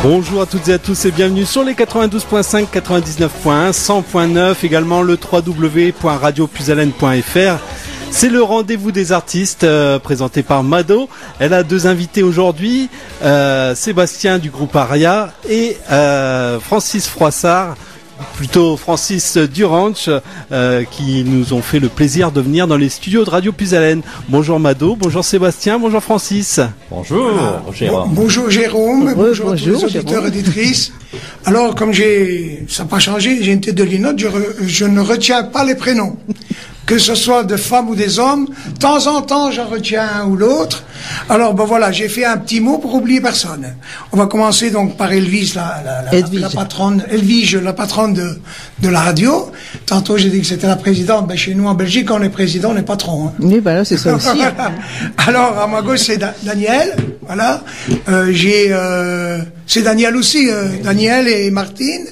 Bonjour à toutes et à tous et bienvenue sur les 92.5, 99.1, 100.9, également le www.radiopuisalène.fr. C'est le rendez-vous des artistes présenté par Mado. Elle a deux invités aujourd'hui, Sébastien du groupe Aria et Francis Froissart, plutôt Francis Duranch, qui nous ont fait le plaisir de venir dans les studios de Radio Puisalène. Bonjour Mado, bonjour Sébastien, bonjour Francis. Bonjour Jérôme. Bonjour Jérôme, bonjour à tous les auditeurs et auditrices. Alors comme ça n'a pas changé, j'ai une tête de linotte, je ne retiens pas les prénoms. Que ce soit de femmes ou des hommes, de temps en temps j'en retiens un ou l'autre. Alors ben voilà, j'ai fait un petit mot pour oublier personne. On va commencer donc par Elvige, la patronne, Elvige, la patronne de la radio. Tantôt j'ai dit que c'était la présidente. Ben chez nous en Belgique, on est président, on est patron. Hein. Oui, ben là c'est ça aussi. Alors à ma gauche c'est Daniel, voilà. C'est Daniel aussi, Daniel et Martine.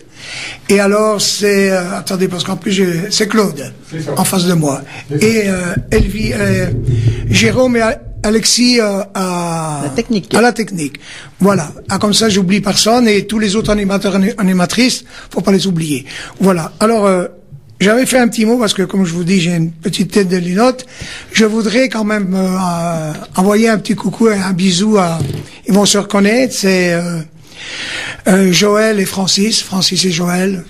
Et alors c'est attendez parce qu'en plus c'est Claude en face de moi et Jérôme et Alexis à la technique. Voilà. Ah, comme ça j'oublie personne et tous les autres animateurs et animatrices, faut pas les oublier. Voilà. Alors j'avais fait un petit mot parce que comme je vous dis j'ai une petite tête de linotte. Je voudrais quand même envoyer un petit coucou et un bisou ils vont se reconnaître, c'est Joël et Francis et Joël,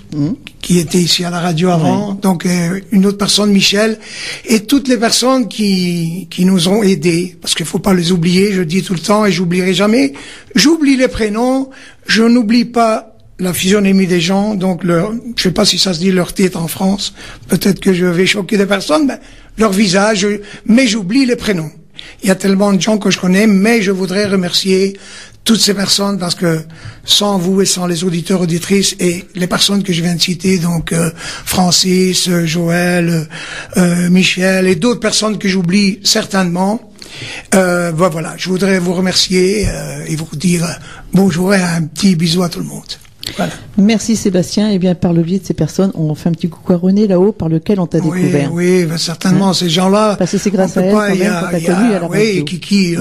qui étaient ici à la radio avant, donc une autre personne, Michel, et toutes les personnes qui nous ont aidés, parce qu'il faut pas les oublier, je dis tout le temps et j'oublierai jamais, j'oublie les prénoms, je n'oublie pas la physionomie des gens, donc je sais pas si ça se dit leur tête en France, peut-être que je vais choquer des personnes, ben, leur visage, mais j'oublie les prénoms. Il y a tellement de gens que je connais, mais je voudrais remercier toutes ces personnes parce que sans vous et sans les auditeurs, auditrices et les personnes que je viens de citer, donc Francis, Joël, Michel et d'autres personnes que j'oublie certainement, voilà, je voudrais vous remercier et vous dire bonjour et un petit bisou à tout le monde. Voilà. Merci Sébastien. Et bien par le biais de ces personnes, on fait un petit coucou à René là-haut par lequel on t'a découvert. Oui, ben, certainement ces gens-là. Parce que c'est grâce à elle quand même qu'on t'a connu à la radio. Oui, Kiki,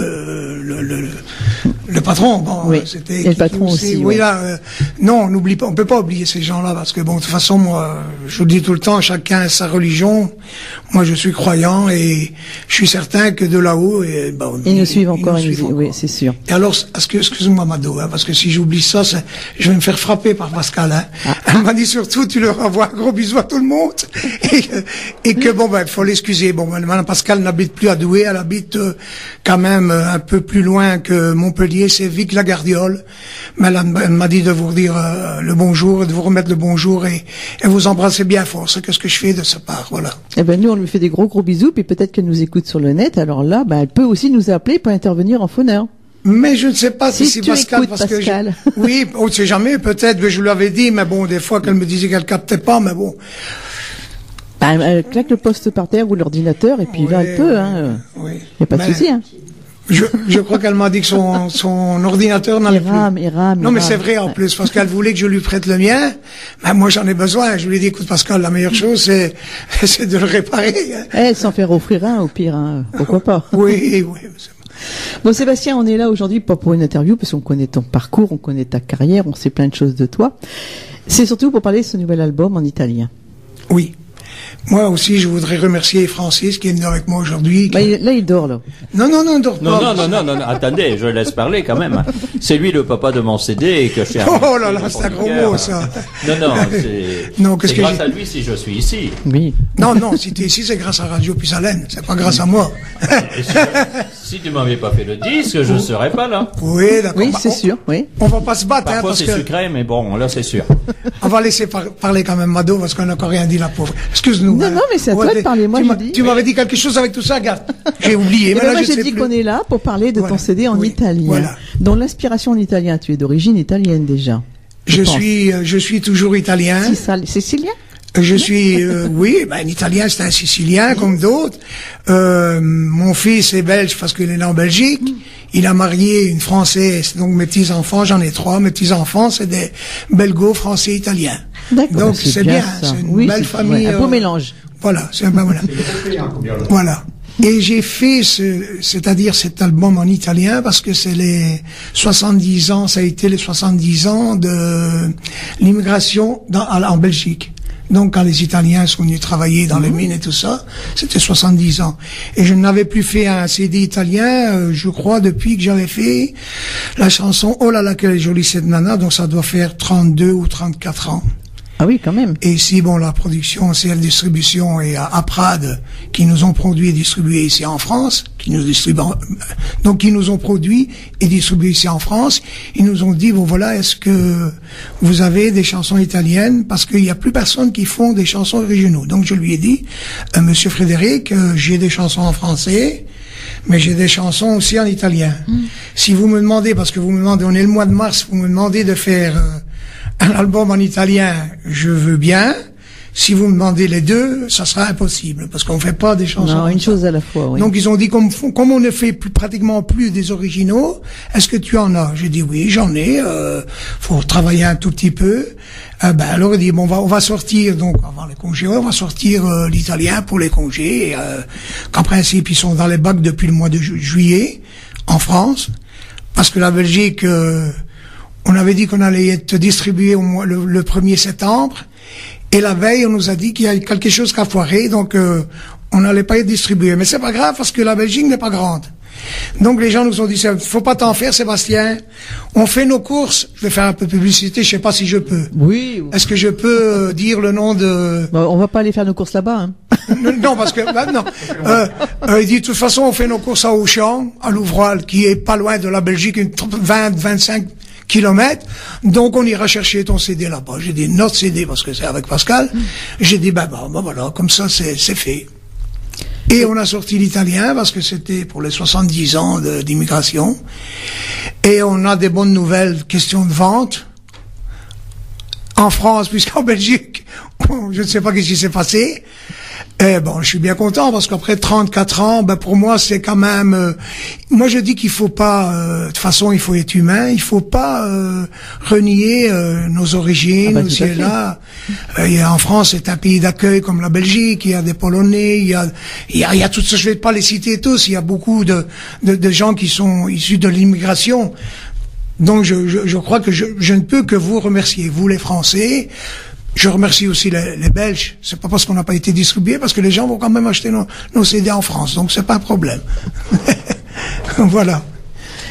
le patron. Bon, oui. C'était et le patron aussi. Oui, là, non, on n'oublie pas, on peut pas oublier ces gens-là parce que bon, de toute façon, moi, je vous dis tout le temps, chacun a sa religion. Moi, je suis croyant et je suis certain que de là-haut, ils nous suivent encore. Oui, c'est sûr. Et alors, excuse-moi, Mado, hein, parce que si j'oublie ça, je vais me faire frapper par Pascal. Hein. Elle m'a dit surtout, tu leur envoies un gros bisou à tout le monde et que bon, ben, faut l'excuser. Bon, Madame Pascal n'habite plus à Douai, elle habite quand même un peu plus loin que Montpellier, c'est Vic-la-Gardiole. Mais elle m'a dit de vous dire le bonjour, de vous remettre le bonjour et vous embrasser bien fort. C'est ce que je fais de sa part, voilà. Eh ben nous, on lui fait des gros bisous, puis peut-être qu'elle nous écoute sur le net. Alors là, ben, elle peut aussi nous appeler pour intervenir en phoneur. Mais je ne sais pas si Pascal, écoutes, parce Pascal. Oui, on ne sait jamais, peut-être que je lui avais dit, mais bon, des fois qu'elle me disait qu'elle captait pas, mais bon. Ben, elle claque le poste par terre ou l'ordinateur, et puis là, elle peut, hein. Oui. Y a pas de souci, hein. Je crois qu'elle m'a dit que son ordinateur n'allait plus. Il rame. Non, mais c'est vrai en plus, parce qu'elle voulait que je lui prête le mien. Ben, moi, j'en ai besoin. Je lui ai dit, écoute, Pascal, la meilleure chose, c'est de le réparer. Hein. Sans faire offrir un, au pire, hein. Pourquoi pas? Oui. Bon, Sébastien, on est là aujourd'hui pas pour une interview, parce qu'on connaît ton parcours, on connaît ta carrière, on sait plein de choses de toi. C'est surtout pour parler de ce nouvel album en italien. Oui. Moi aussi, je voudrais remercier Francis qui est venu avec moi aujourd'hui. Là, il dort, là. Non, il dort pas. Non, attendez, je laisse parler quand même. C'est lui le papa de mon CD que je suis Oh là là, c'est un gros mot, ça. C'est grâce à lui si je suis ici. Oui. Non, si tu es ici, c'est grâce à Radio Puisalène, c'est pas grâce à moi. Si tu m'avais pas fait le disque, je serais pas là. Oui, d'accord. Oui, c'est sûr, oui. On va pas se battre, Parfois, parce c'est que... sucré, mais bon, là, c'est sûr. On va laisser parler quand même Mado, parce qu'on n'a encore rien dit, la pauvre. Excuse-nous. Non, mais c'est à toi de parler. Moi, tu m'avais dit quelque chose avec tout ça, regarde. J'ai oublié. Mais là, j'ai dit qu'on est là pour parler de ton CD en italien. Voilà. Dont l'inspiration en italien, tu es d'origine italienne déjà. Je suis toujours italien. Sicilien? Je suis, oui, un Italien, c'est un Sicilien comme d'autres. Mon fils est belge parce qu'il est né en Belgique. Il a marié une Française, donc mes petits-enfants, j'en ai 3, mes petits-enfants, c'est des belgo-français-italiens. D'accord. Donc c'est bien, c'est une belle famille. Un beau mélange. Voilà, c'est un voilà. Voilà. Et j'ai fait c'est-à-dire cet album en italien parce que c'est les 70 ans, ça a été les 70 ans de l'immigration en Belgique. Donc quand les Italiens sont venus travailler dans les mines et tout ça, c'était 70 ans. Et je n'avais plus fait un CD italien, je crois, depuis que j'avais fait la chanson Oh là là, quelle est jolie cette nana, donc ça doit faire 32 ou 34 ans. Ah oui, quand même. Et ici, bon, la production, CL Distribution et Aprad, qui nous ont produit et distribué ici en France, qui nous ont produit et distribué ici en France, ils nous ont dit, bon voilà, est-ce que vous avez des chansons italiennes? Parce qu'il n'y a plus personne qui font des chansons originaux. Donc je lui ai dit, Monsieur Frédéric, j'ai des chansons en français, mais j'ai des chansons aussi en italien. Si vous me demandez, parce que vous me demandez, on est le mois de mars, vous me demandez de faire un album en italien, je veux bien. Si vous me demandez les deux, ça sera impossible, parce qu'on fait pas des chansons. Non, une chose à la fois, oui. Donc ils ont dit, comme on ne fait pratiquement plus des originaux, est-ce que tu en as? J'ai dit oui, j'en ai, faut travailler un tout petit peu. Alors il dit, bon, on va sortir, donc, avant les congés, on va sortir l'italien pour les congés, qu'en principe, ils sont dans les bacs depuis le mois de juillet, en France, parce que la Belgique, on avait dit qu'on allait être distribué le 1er septembre, et la veille, on nous a dit qu'il y a quelque chose qui a foiré, donc on n'allait pas être distribué. Mais c'est pas grave, parce que la Belgique n'est pas grande. Donc les gens nous ont dit, faut pas t'en faire, Sébastien. On fait nos courses. Je vais faire un peu de publicité, je sais pas si je peux. Oui. Est-ce que je peux dire le nom de... On va pas aller faire nos courses là-bas, hein. Non, parce que non. Il dit, de toute façon, on fait nos courses à Auchan, à Louvroil, qui est pas loin de la Belgique, 20-25 kilomètres, donc on ira chercher ton CD là-bas. J'ai dit notre CD parce que c'est avec Pascal. J'ai dit ben voilà, comme ça c'est fait. Et on a sorti l'italien parce que c'était pour les 70 ans d'immigration. Et on a des bonnes nouvelles, question de vente en France, puisqu'en Belgique, je ne sais pas ce qui s'est passé. Bon, je suis bien content parce qu'après 34 ans, pour moi c'est quand même. Moi je dis qu'il faut pas. De toute façon, il faut être humain. Il faut pas renier nos origines. Aussi là, en France, c'est un pays d'accueil comme la Belgique. Il y a des Polonais. Il y a tout ça. Je vais pas les citer tous. Il y a beaucoup de gens qui sont issus de l'immigration. Donc je crois que je ne peux que vous remercier, vous les Français. Je remercie aussi les Belges. C'est pas parce qu'on n'a pas été distribué, parce que les gens vont quand même acheter nos CD en France. Donc c'est pas un problème. Voilà.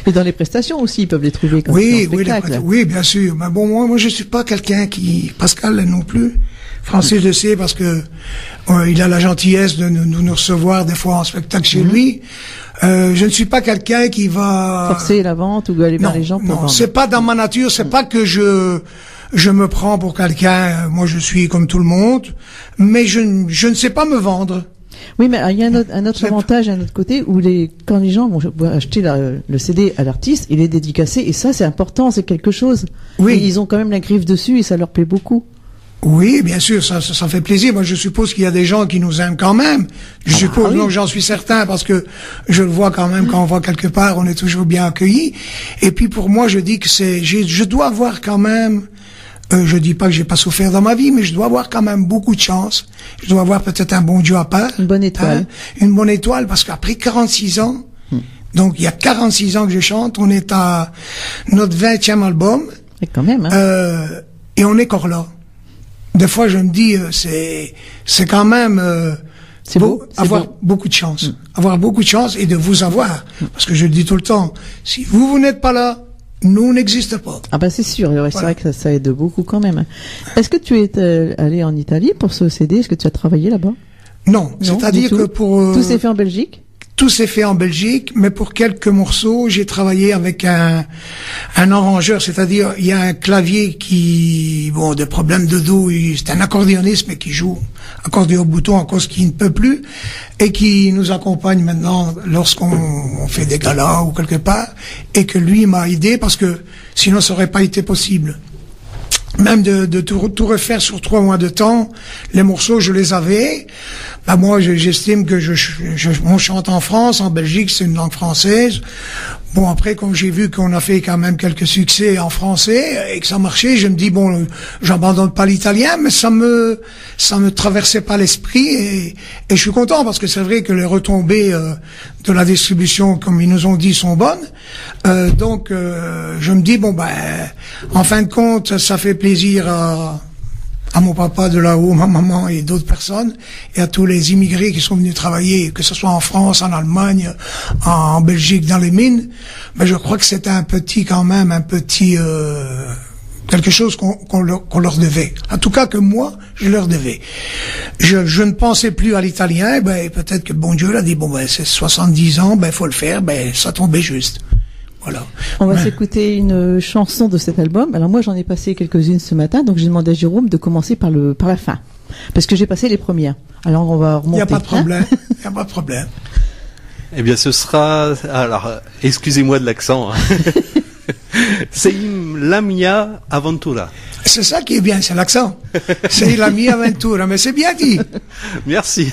Et dans les prestations aussi, ils peuvent les trouver comme spectacle. Oui, bien sûr. Mais bon, moi je suis pas quelqu'un Pascal non plus. Francis le sait parce que il a la gentillesse de nous recevoir des fois en spectacle chez lui. Je ne suis pas quelqu'un qui va forcer la vente ou aller vers les gens pour vendre. C'est pas dans ma nature. C'est pas que je me prends pour quelqu'un. Moi, je suis comme tout le monde, mais je ne sais pas me vendre. Oui, mais il y a un autre avantage, un autre côté, où quand les gens vont acheter le CD à l'artiste, il est dédicacé, et ça, c'est important, c'est quelque chose. Oui. Et ils ont quand même la griffe dessus, et ça leur plaît beaucoup. Oui, bien sûr, ça fait plaisir. Moi, je suppose qu'il y a des gens qui nous aiment quand même. Je suppose, oui. Donc j'en suis certain, parce que je le vois quand même, quand on va quelque part, on est toujours bien accueillis. Et puis pour moi, je dis que je dois avoir quand même, je dis pas que j'ai pas souffert dans ma vie, mais je dois avoir quand même beaucoup de chance. Je dois avoir peut-être un bon Dieu à part. Une bonne étoile. Une bonne étoile, parce qu'après 46 ans, donc il y a 46 ans que je chante, on est à notre 20e album. Et quand même, et on est encore là. Des fois, je me dis, c'est quand même c'est beau, avoir beaucoup de chance, avoir beaucoup de chance et de vous avoir, parce que je le dis tout le temps. Si vous n'êtes pas là, nous n'existons pas. Ah c'est sûr. Ouais, c'est vrai que ça aide beaucoup quand même. Est-ce que tu es allé en Italie pour ce CD? Est-ce que tu as travaillé là-bas? Non, c'est-à-dire que pour tout s'est fait en Belgique. Tout s'est fait en Belgique, mais pour quelques morceaux, j'ai travaillé avec un arrangeur, c'est-à-dire il y a un clavier qui, des problèmes de dos, c'est un accordéoniste mais qui joue accordéon au bouton à cause qu'il ne peut plus et qui nous accompagne maintenant lorsqu'on fait des galas ou quelque part, et que lui m'a aidé parce que sinon ça aurait pas été possible. Même de tout refaire sur 3 mois de temps, les morceaux je les avais. Bah moi, j'estime que on chante en France, en Belgique, c'est une langue française. Bon, après, quand j'ai vu qu'on a fait quand même quelques succès en français et que ça marchait, je me dis bon, j'abandonne pas l'italien, mais ça me traversait pas l'esprit et je suis content parce que c'est vrai que les retombées de la distribution, comme ils nous ont dit, sont bonnes. Donc, je me dis bon ben, en fin de compte, ça fait plaisir à mon papa de là-haut, ma maman et d'autres personnes, et à tous les immigrés qui sont venus travailler, que ce soit en France, en Allemagne, en Belgique, dans les mines. Mais je crois que c'était quelque chose qu'on leur devait. En tout cas que moi, je leur devais. Je ne pensais plus à l'italien, ben peut-être que bon Dieu l'a dit, bon ben c'est 70 ans, ben faut le faire, ben ça tombait juste. Voilà. On va s'écouter une chanson de cet album. Alors moi j'en ai passé quelques-unes ce matin, donc j'ai demandé à Jérôme de commencer par la fin, parce que j'ai passé les premières. Alors on va remonter. Il n'y a pas de problème. Il n'y a pas de problème. Eh bien ce sera, alors excusez-moi de l'accent, hein. C'est la mia aventura. C'est ça qui est bien, c'est l'accent. C'est la mia aventura, mais c'est bien dit. Merci.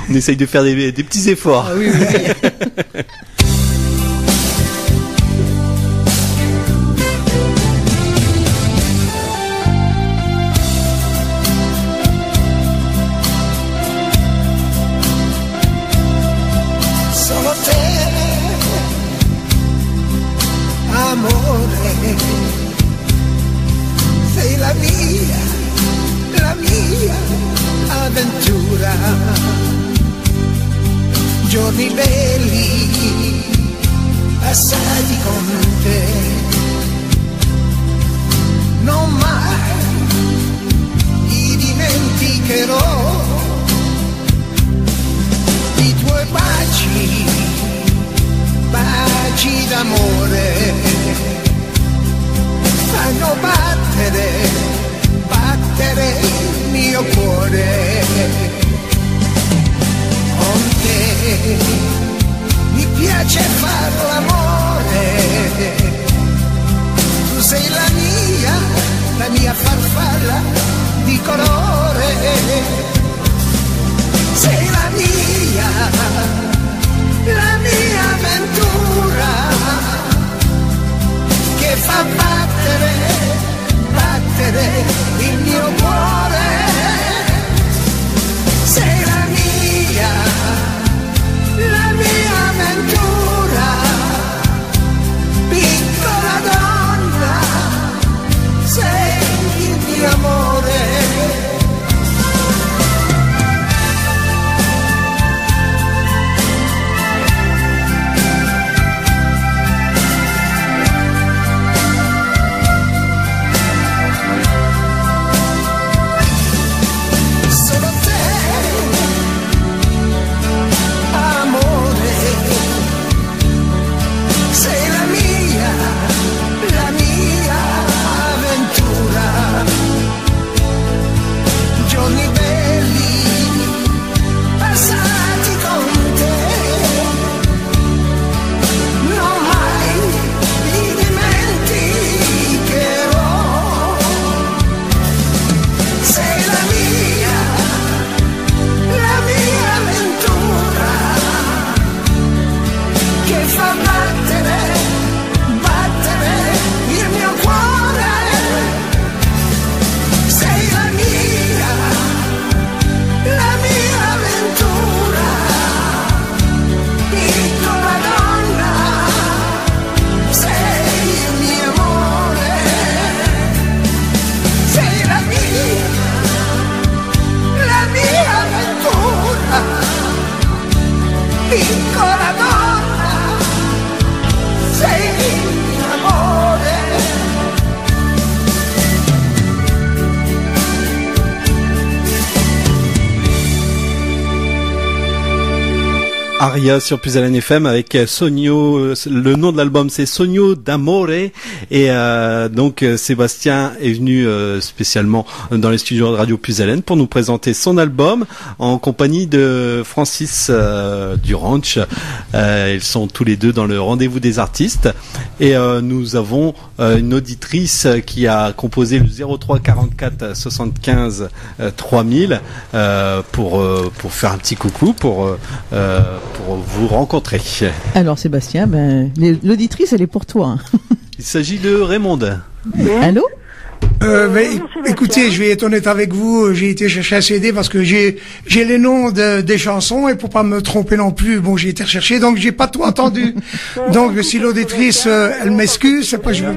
On essaye de faire des petits efforts. Ah, oui, oui. Sei la mia avventura, giorni belli passati con te, non mai ti dimenticherò, i tuoi baci d'amore fanno battere il mio cuore. Con te mi piace far l'amore, tu sei la mia farfalla di colore, sei la mia avventura che fa battere il mio cuore, sei la mia avventura, piccola donna, sei il mio amore. Aria sur Puisalène FM avec Sogno. Le nom de l'album c'est Sogno d'Amore et donc Sébastien est venu spécialement dans les studios de Radio Puisalène pour nous présenter son album en compagnie de Francis Duranch. Ils sont tous les deux dans le rendez-vous des artistes et nous avons une auditrice qui a composé le 03 44 75 3000 pour faire un petit coucou pour vous rencontrer. Alors Sébastien, l'auditrice elle est pour toi. Il s'agit de Raymonde. Allô? Écoutez, je vais être honnête avec vous, j'ai été chercher un CD parce que j'ai les noms des chansons et pour pas me tromper non plus, bon, j'ai été rechercher, donc j'ai pas tout entendu. Donc si l'auditrice, elle m'excuse, c'est pas je veux.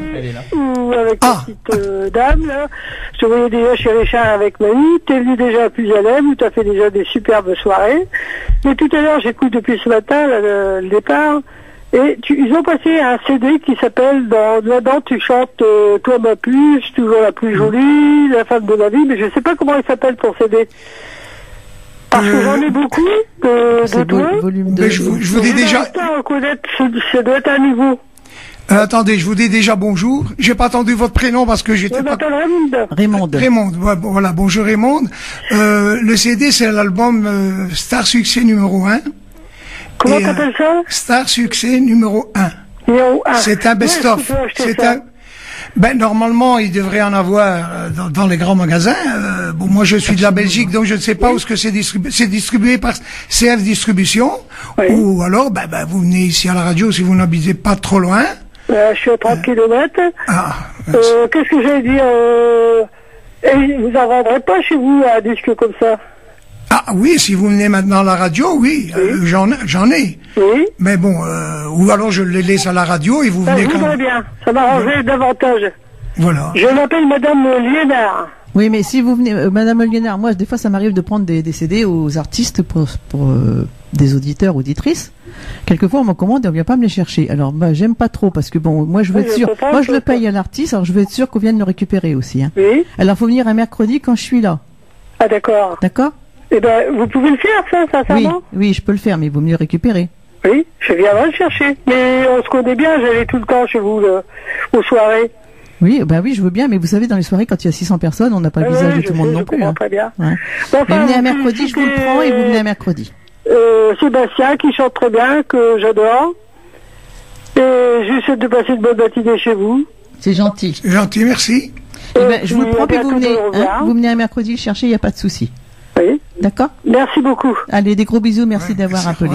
Ou avec la petite dame, là. Je te voyais déjà chez Richard avec Manu, t'es venu déjà à Puisalène, où t'as fait déjà des superbes soirées. Mais tout à l'heure, j'écoute depuis ce matin, là, le départ. Et ils ont passé un CD qui s'appelle, là-dedans tu chantes Toi ma puce, toujours la plus jolie, la femme de ma vie, mais je sais pas comment il s'appelle ton CD. Parce que j'en ai beaucoup de toi. Mais je vous dis déjà... pas reconnaître, ça doit être un niveau. Attendez, je vous dis déjà bonjour. J'ai pas entendu votre prénom parce que j'étais pas... Raymonde. Raymonde, voilà, bonjour Raymonde. Le CD c'est l'album Star Succès numéro 1. Comment t'appelles ça? Star Succès numéro 1. Numéro 1. C'est un best-of. Normalement, il devrait en avoir dans les grands magasins. Bon, moi, je suis de la Belgique, donc je ne sais pas où ce que c'est distribué. C'est distribué par CF Distribution. Oui. Ou alors, vous venez ici à la radio si vous n'habitez pas trop loin. Je suis à 30 km. Qu'est-ce que j'allais dire et vous en vendrez pas chez vous un disque comme ça? Ah oui, si vous venez maintenant à la radio, oui, j'en ai. Oui. Mais bon, ou alors je les laisse à la radio et vous venez quand même. Je voudrais bien, ça m'arrangerait davantage. Voilà. Je m'appelle Madame Liénard. Oui, mais si vous venez, Madame Liénard, moi des fois ça m'arrive de prendre des CD aux artistes pour des auditeurs, auditrices. Quelquefois on m'en commande et on vient pas me les chercher. Alors j'aime pas trop parce que bon, moi je veux être sûr, moi je le paye à l'artiste, alors je veux être sûr qu'on vienne le récupérer aussi. Hein. Oui. Alors faut venir un mercredi quand je suis là. Ah d'accord. D'accord. Eh vous pouvez le faire, ça, sincèrement? Oui, je peux le faire, mais il vaut mieux récupérer. Oui, je viendrai le chercher. Mais on se connaît bien, j'allais tout le temps chez vous, aux soirées. Oui, oui, je veux bien, mais vous savez, dans les soirées, quand il y a 600 personnes, on n'a pas le visage de tout le monde non plus. Hein. Très bien. Ouais. Enfin, mais venez un mercredi, je vous le prends, et vous venez un mercredi. Sébastien, qui chante très bien, que j'adore. Et j'essaie de passer une bonne matinée chez vous. C'est gentil. C'est gentil, merci. Je vous le prends, puis vous venez. Vous venez un mercredi le chercher, il n'y a pas de souci. Oui. D'accord. Merci beaucoup. Allez, des gros bisous, merci d'avoir appelé.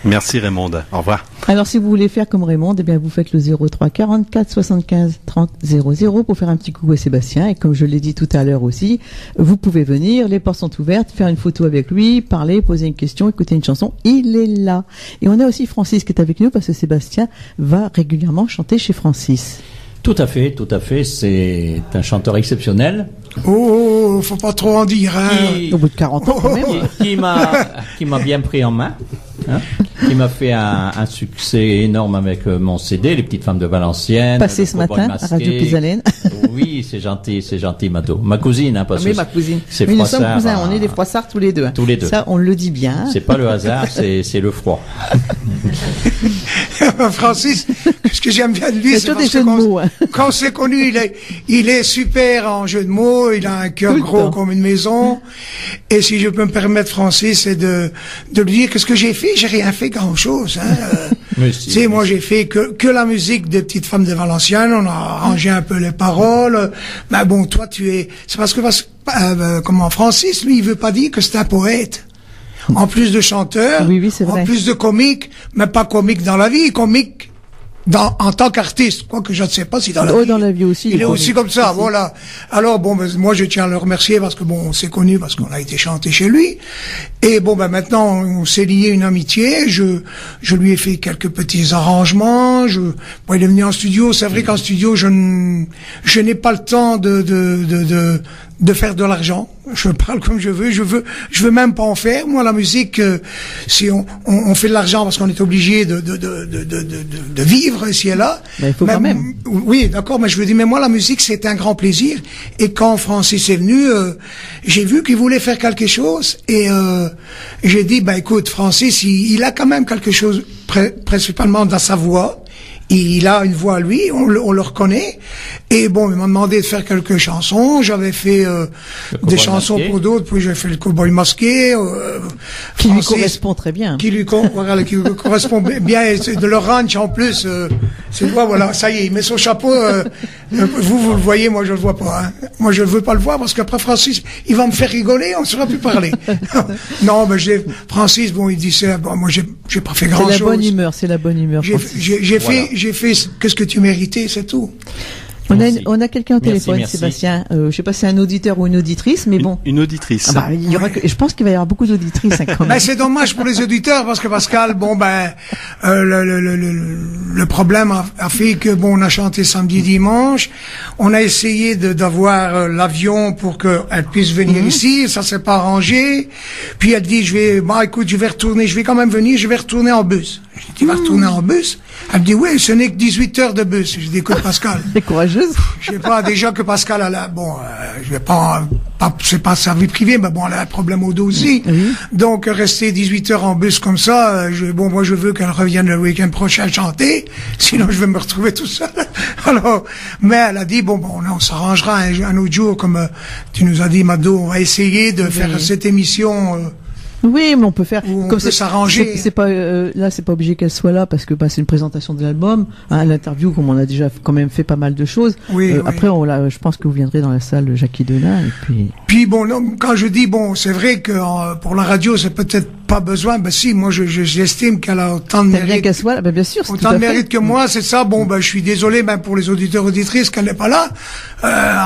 Merci Raymonde, au revoir. Alors si vous voulez faire comme Raymonde, vous faites le 03 44 75 30 00 pour faire un petit coucou à Sébastien. Et comme je l'ai dit tout à l'heure aussi, vous pouvez venir, les portes sont ouvertes, faire une photo avec lui, parler, poser une question, écouter une chanson, il est là. Et on a aussi Francis qui est avec nous parce que Sébastien va régulièrement chanter chez Francis. Tout à fait, c'est un chanteur exceptionnel. Oh, faut pas trop en dire, hein. Au bout de 40 ans, quand même. Qui m'a bien pris en main, hein, qui m'a fait un succès énorme avec mon CD, Les Petites Femmes de Valenciennes. Passé ce matin à Radio Puisalène. Oui, c'est gentil, Mado. Ma cousine, hein, parce que ma cousine. C'est nous sommes cousins, on est des Froissards tous les deux. Tous les deux. Ça, on le dit bien. C'est pas le hasard, c'est le froid. Francis, ce que j'aime bien de lui, c'est parce que quand on s'est connu, il est super en jeu de mots, il a un cœur gros comme une maison. Et si je peux me permettre, Francis, c'est de lui dire que ce que j'ai fait, j'ai rien fait grand chose. Tu sais, moi j'ai fait que la musique des Petites Femmes de Valenciennes, on a arrangé un peu les paroles. Mais bon, toi c'est parce que Francis, lui, il veut pas dire que c'est un poète. En plus de chanteur, en plus de comique, mais pas comique dans la vie, comique en tant qu'artiste, quoique je ne sais pas si dans la vie aussi, il est aussi comme ça, voilà. Alors moi je tiens à le remercier parce que on s'est connus parce qu'on a été chanté chez lui. Et maintenant on s'est lié une amitié. Je lui ai fait quelques petits arrangements. Il est venu en studio. C'est vrai qu'en studio je n'ai pas le temps de de faire de l'argent. Je parle comme je veux même pas en faire. Moi, la musique, si on fait de l'argent parce qu'on est obligé de vivre ici et là. Ben, il faut quand même. Oui, d'accord, mais je veux dire, mais moi, la musique, c'est un grand plaisir. Et quand Francis est venu, j'ai vu qu'il voulait faire quelque chose, et j'ai dit, bah écoute, Francis, il a quand même quelque chose, principalement dans sa voix. Il a une voix, lui, on le reconnaît. Et bon, il m'a demandé de faire quelques chansons. J'avais fait des chansons masqué. pour d'autres, puis j'ai fait le Cowboy masqué. Qui lui Francis, correspond très bien. qui lui correspond bien, et c'est de leur ranch en plus. C'est voilà, ça y est, il met son chapeau. Vous le voyez, moi je le vois pas. Hein. Moi je ne veux pas le voir parce qu'après Francis, il va me faire rigoler, on ne saura plus parler. Non, mais Francis, bon, il dit ça. Bon, moi j'ai pas fait grand chose. C'est la bonne humeur, c'est la bonne humeur. J'ai fait ce que tu méritais, c'est tout. On a quelqu'un au Merci, téléphone, merci. Sébastien. Je sais pas si c'est un auditeur ou une auditrice, mais bon. Une auditrice. Ah bah, il y aura je pense qu'il va y avoir beaucoup d'auditrices, hein, quand même. Ben, c'est dommage pour les auditeurs parce que Pascal, bon ben, le problème a fait que bon, on a chanté samedi, dimanche, on a essayé d'avoir l'avion pour qu'elle puisse venir ici, ça s'est pas arrangé. Puis elle dit, écoute, je vais quand même venir, je vais retourner en bus. Je dis, tu vas retourner en bus? Elle me dit, oui, ce n'est que 18 heures de bus. Je dis, écoute, Pascal. C'est courageuse. Je sais pas, déjà que Pascal je vais pas, c'est pas sa vie privée, mais bon, elle a un problème au dos aussi. Oui. Donc, rester 18 heures en bus comme ça, moi, je veux qu'elle revienne le week-end prochain chanter, sinon je vais me retrouver tout seul. Alors, mais elle a dit, on s'arrangera un autre jour, comme tu nous as dit, Mado, on va essayer de faire cette émission, Oui, mais on peut faire Où on comme peut s'arranger. C'est pas là, c'est pas obligé qu'elle soit là parce que c'est une présentation de l'album, hein, l'interview comme on a déjà quand même fait pas mal de choses. Oui, oui. Après, je pense que vous viendrez dans la salle Jackie Delin et puis. Puis bon, non, quand je dis c'est vrai que pour la radio, c'est peut-être pas besoin. Ben si, moi j'estime qu'elle a autant de T'aimes bien mérite. qu'elle soit là, bien sûr. c'est tout Autant à de fait. mérite que moi, c'est ça. Bon, je suis désolé, même pour les auditeurs auditrices qu'elle n'est pas là.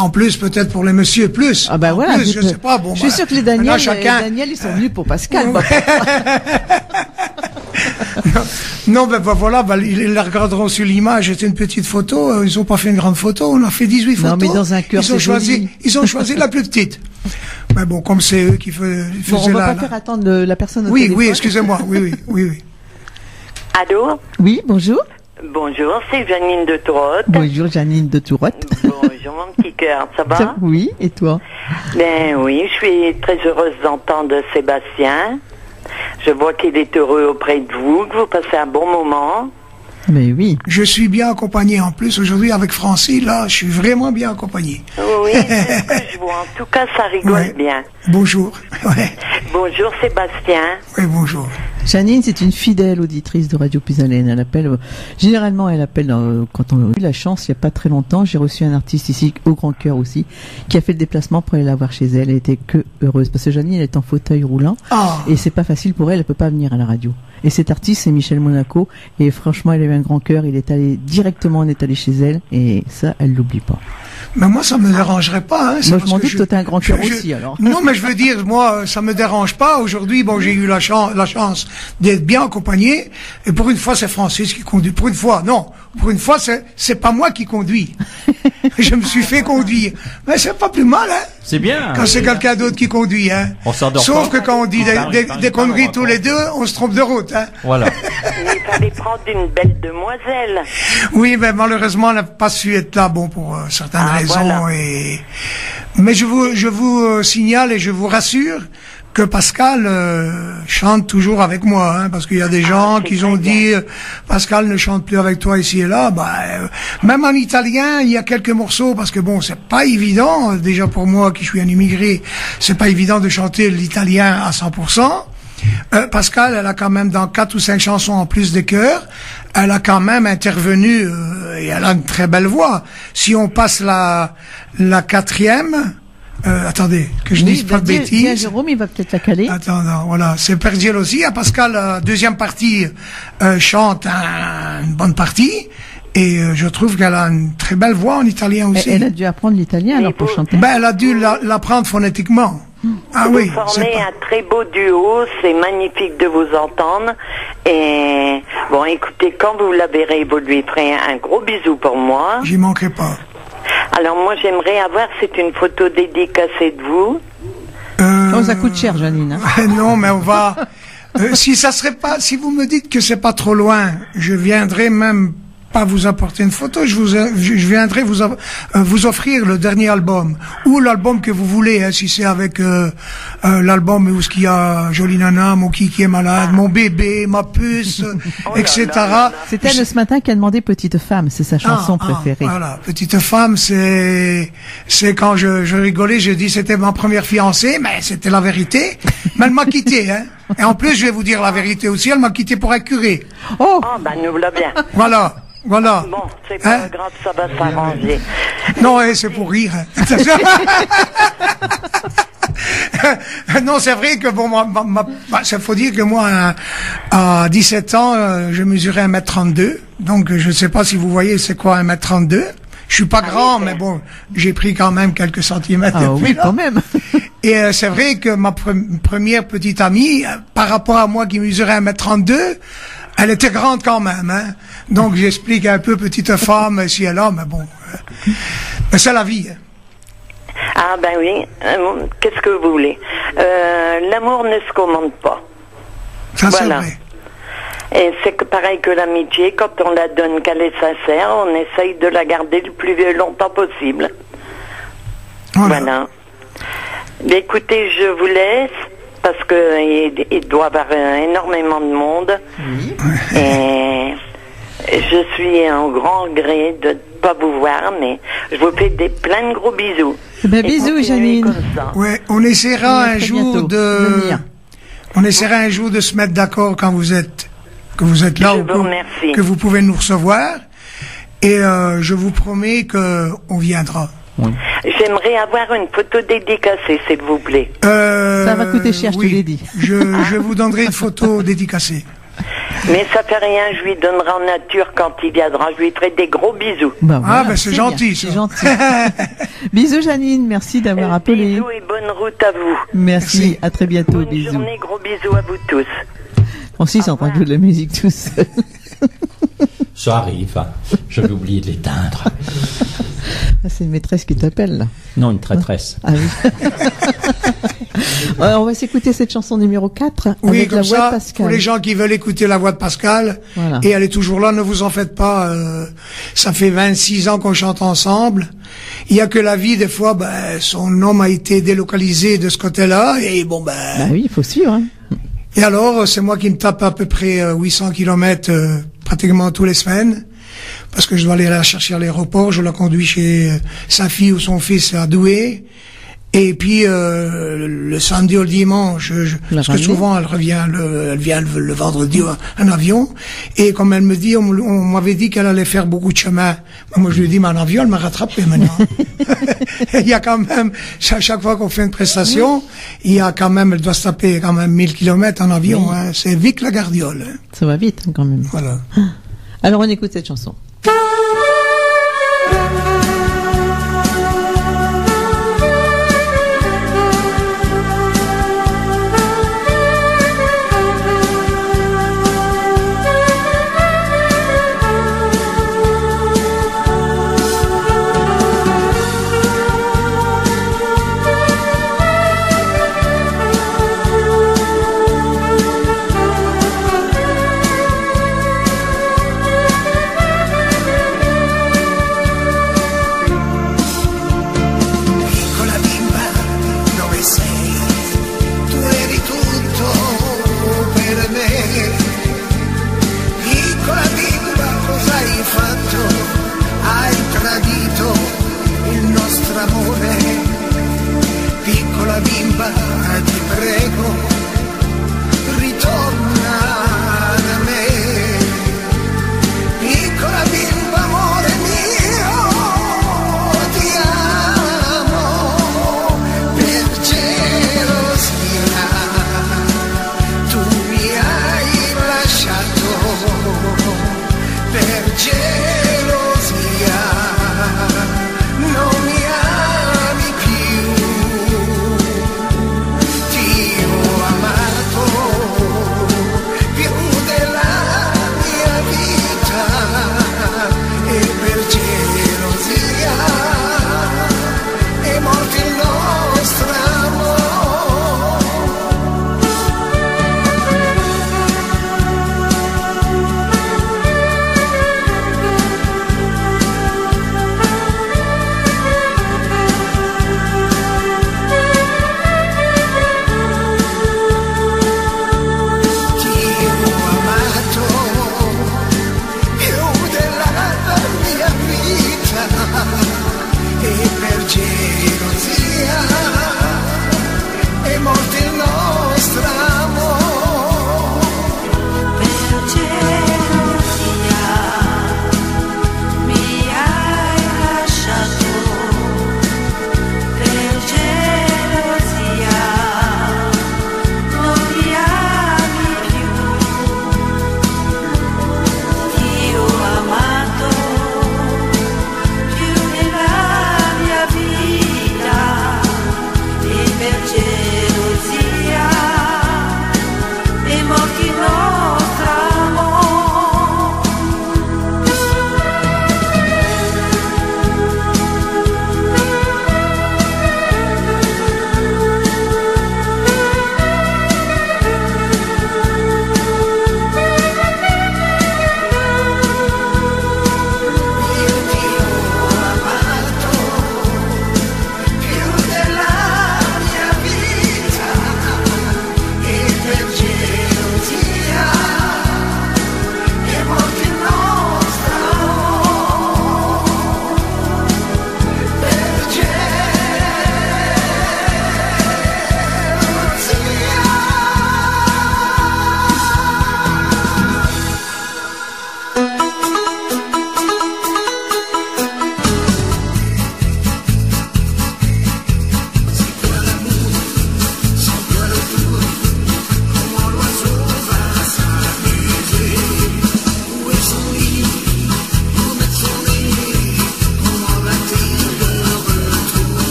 En plus, peut-être pour les messieurs plus. Ah ben En voilà. plus, je sais pas. Je suis sûr que les Daniel, maintenant, chacun. Daniel, ils sont venus pour Pascal. Bah, Non, voilà, ils la regarderont sur l'image. C'est une petite photo. Ils ont pas fait une grande photo. On a fait 18 photos. Non, mais dans un cœur, c'est joli. Ils ont choisi la plus petite. Mais bon, comme c'est eux qui faisaient bon, on va la. pas faire attendre la personne au Oui, téléphone. oui, excusez-moi. Oui. Allô? Oui, bonjour. Bonjour, c'est Janine de Tourotte. Bonjour Janine de Tourotte. Bonjour mon petit cœur, ça va? Oui, et toi? Ben oui, je suis très heureuse d'entendre Sébastien. Je vois qu'il est heureux auprès de vous, que vous passez un bon moment. Mais oui. Je suis bien accompagné en plus aujourd'hui avec Francis. Là, je suis vraiment bien accompagné. Oui, c'est ce que je vois. En tout cas, ça rigole Ouais. bien. Bonjour. Ouais. Bonjour Sébastien. Oui, bonjour. Janine, c'est une fidèle auditrice de Radio Pisalène. Elle appelle, généralement, elle appelle quand on a eu la chance, il n'y a pas très longtemps. J'ai reçu un artiste ici, au Grand Cœur aussi, qui a fait le déplacement pour aller la voir chez elle. Elle était que heureuse. Parce que Janine, elle est en fauteuil roulant. Ah. Et c'est pas facile pour elle, elle peut pas venir à la radio. Et cet artiste, c'est Michel Monaco. Et franchement, elle avait un grand cœur. On est allé chez elle. Et ça, elle l'oublie pas. Mais moi, ça me dérangerait pas. Hein. C'est Moi, je parce m'en que doute, toi, t'as un grand cœur aussi, alors. Non, mais je veux dire, moi, ça me dérange pas. Aujourd'hui, j'ai eu la chance d'être bien accompagné. Et pour une fois, c'est Francis qui conduit. Pour une fois, non. Pour une fois, c'est pas moi qui conduis. Je me suis fait conduire. Mais c'est pas plus mal, hein. C'est bien. Quand c'est quelqu'un d'autre qui conduit, hein. On s'endort Sauf pas. que quand on dit des conneries tous les deux, on se trompe de route, hein. Voilà. Il fallait prendre une belle demoiselle. Oui, mais malheureusement, on n'a pas su être là, pour certaines raisons. voilà. Mais je vous signale et je vous rassure que Pascal chante toujours avec moi, hein, parce qu'il y a des gens qui ont dit Pascal ne chante plus avec toi ici et là. Même en italien, il y a quelques morceaux, parce que c'est pas évident. Déjà pour moi, qui suis un immigré, c'est pas évident de chanter l'italien à 100%. Pascal, elle a quand même dans 4 ou 5 chansons en plus de chœur, elle a quand même intervenu et elle a une très belle voix. Si on passe la 4e, attendez, que je dise pas de Tiens, bêtises. Jérôme, il va peut-être la caler. Attends, non, voilà, c'est Pergelosi. Pascal, la deuxième partie, chante une bonne partie. Et je trouve qu'elle a une très belle voix en italien aussi. Elle a dû apprendre l'italien alors pour chanter. Elle a dû l'apprendre phonétiquement. Ah Vous oui, c'est formez pas... un très beau duo, c'est magnifique de vous entendre. Et écoutez, quand vous la verrez, vous lui ferez un gros bisou pour moi. J'y manquerai pas. Alors moi j'aimerais avoir, c'est une photo dédicacée de vous. Oh, ça coûte cher, Janine. Hein. Non, mais on va. Si ça serait pas, si vous me dites que c'est pas trop loin, je viendrai même pas vous apporter une photo. Je viendrai vous offrir le dernier album ou l'album que vous voulez. Hein, si c'est avec l'album où ce qu'il y a Jolie Nana, mon Kiki est malade, mon bébé, ma puce, etc. C'est elle ce matin qui a demandé Petite Femme. C'est sa chanson préférée. Voilà, Petite Femme, c'est quand je rigolais, je dis c'était ma première fiancée, mais c'était la vérité. Mais elle m'a quitté, hein. Et en plus, je vais vous dire la vérité aussi, elle m'a quitté pour un curé. Oh, ben nous voilà bien. Voilà. Voilà. Bon, c'est pas grave, ça va s'arranger. Non, c'est pour rire. Non, c'est vrai que bon, ça faut dire que moi, à 17 ans, je mesurais 1m32. Donc, je ne sais pas si vous voyez c'est quoi 1m32. Je suis pas grand, mais bon, j'ai pris quand même quelques centimètres. Ah oui, quand même. Et c'est vrai que ma première petite amie, par rapport à moi qui mesurais 1m32, elle était grande quand même, hein. Donc j'explique un peu Petite Femme si elle a, mais bon, mais c'est la vie. Hein. Ah ben oui, qu'est-ce que vous voulez? L'amour ne se commande pas. Ça voilà. C'est vrai. Et c'est que pareil que l'amitié, quand on la donne qu'elle est sincère, on essaye de la garder le plus longtemps possible. Voilà. Mais écoutez, je vous laisse. Parce que il doit y avoir énormément de monde. Oui. Et je suis en grand regret de ne pas vous voir, mais je vous fais plein de gros bisous. Ben, bisous, Janine. Ouais, on essaiera un jour on essaiera un jour de se mettre d'accord quand vous êtes là ou que vous pouvez nous recevoir. Et je vous promets que on viendra. Oui. J'aimerais avoir une photo dédicacée, s'il vous plaît. Ça va coûter cher, je te l'ai dit. Je vous donnerai une photo dédicacée. Mais ça fait rien, je lui donnerai en nature quand il viendra. Je lui ferai des gros bisous. Bah voilà, ben c'est gentil, ça. C'est gentil. Bisous, Janine. Merci d'avoir appelé. Bisous et bonne route à vous. Merci. À très bientôt. Bonne bisous. journée, gros bisous à vous tous. Francis est en train de jouer de la musique tout seul. Ça arrive. Hein. J'avais oublié de l'éteindre. C'est une maîtresse qui t'appelle, là. Non, une traîtresse. Ah oui. On va s'écouter cette chanson numéro 4 oui, avec comme la voix ça, de Pascal. pour les gens qui veulent écouter la voix de Pascal, voilà. Et elle est toujours là, ne vous en faites pas. Ça fait 26 ans qu'on chante ensemble. Il y a que la vie, des fois, son homme a été délocalisé de ce côté-là, et bon, Bah oui, il faut suivre, hein. Et alors, c'est moi qui me tape à peu près 800 kilomètres pratiquement tous les semaines. Parce que je dois aller la chercher à l'aéroport, je la conduis chez sa fille ou son fils à Douai. Et puis le samedi ou le dimanche, parce que souvent elle vient le vendredi en avion. Et comme elle me dit, on m'avait dit qu'elle allait faire beaucoup de chemin. Moi je lui ai dit, mais en avion elle m'a rattrapé maintenant. Il y a quand même, chaque fois qu'on fait une prestation, il y a quand même, elle doit se taper quand même 1000 kilomètres en avion. Oui. Hein. C'est vite la gardiole. Hein. Ça va vite hein, quand même. Voilà. Alors on écoute cette chanson.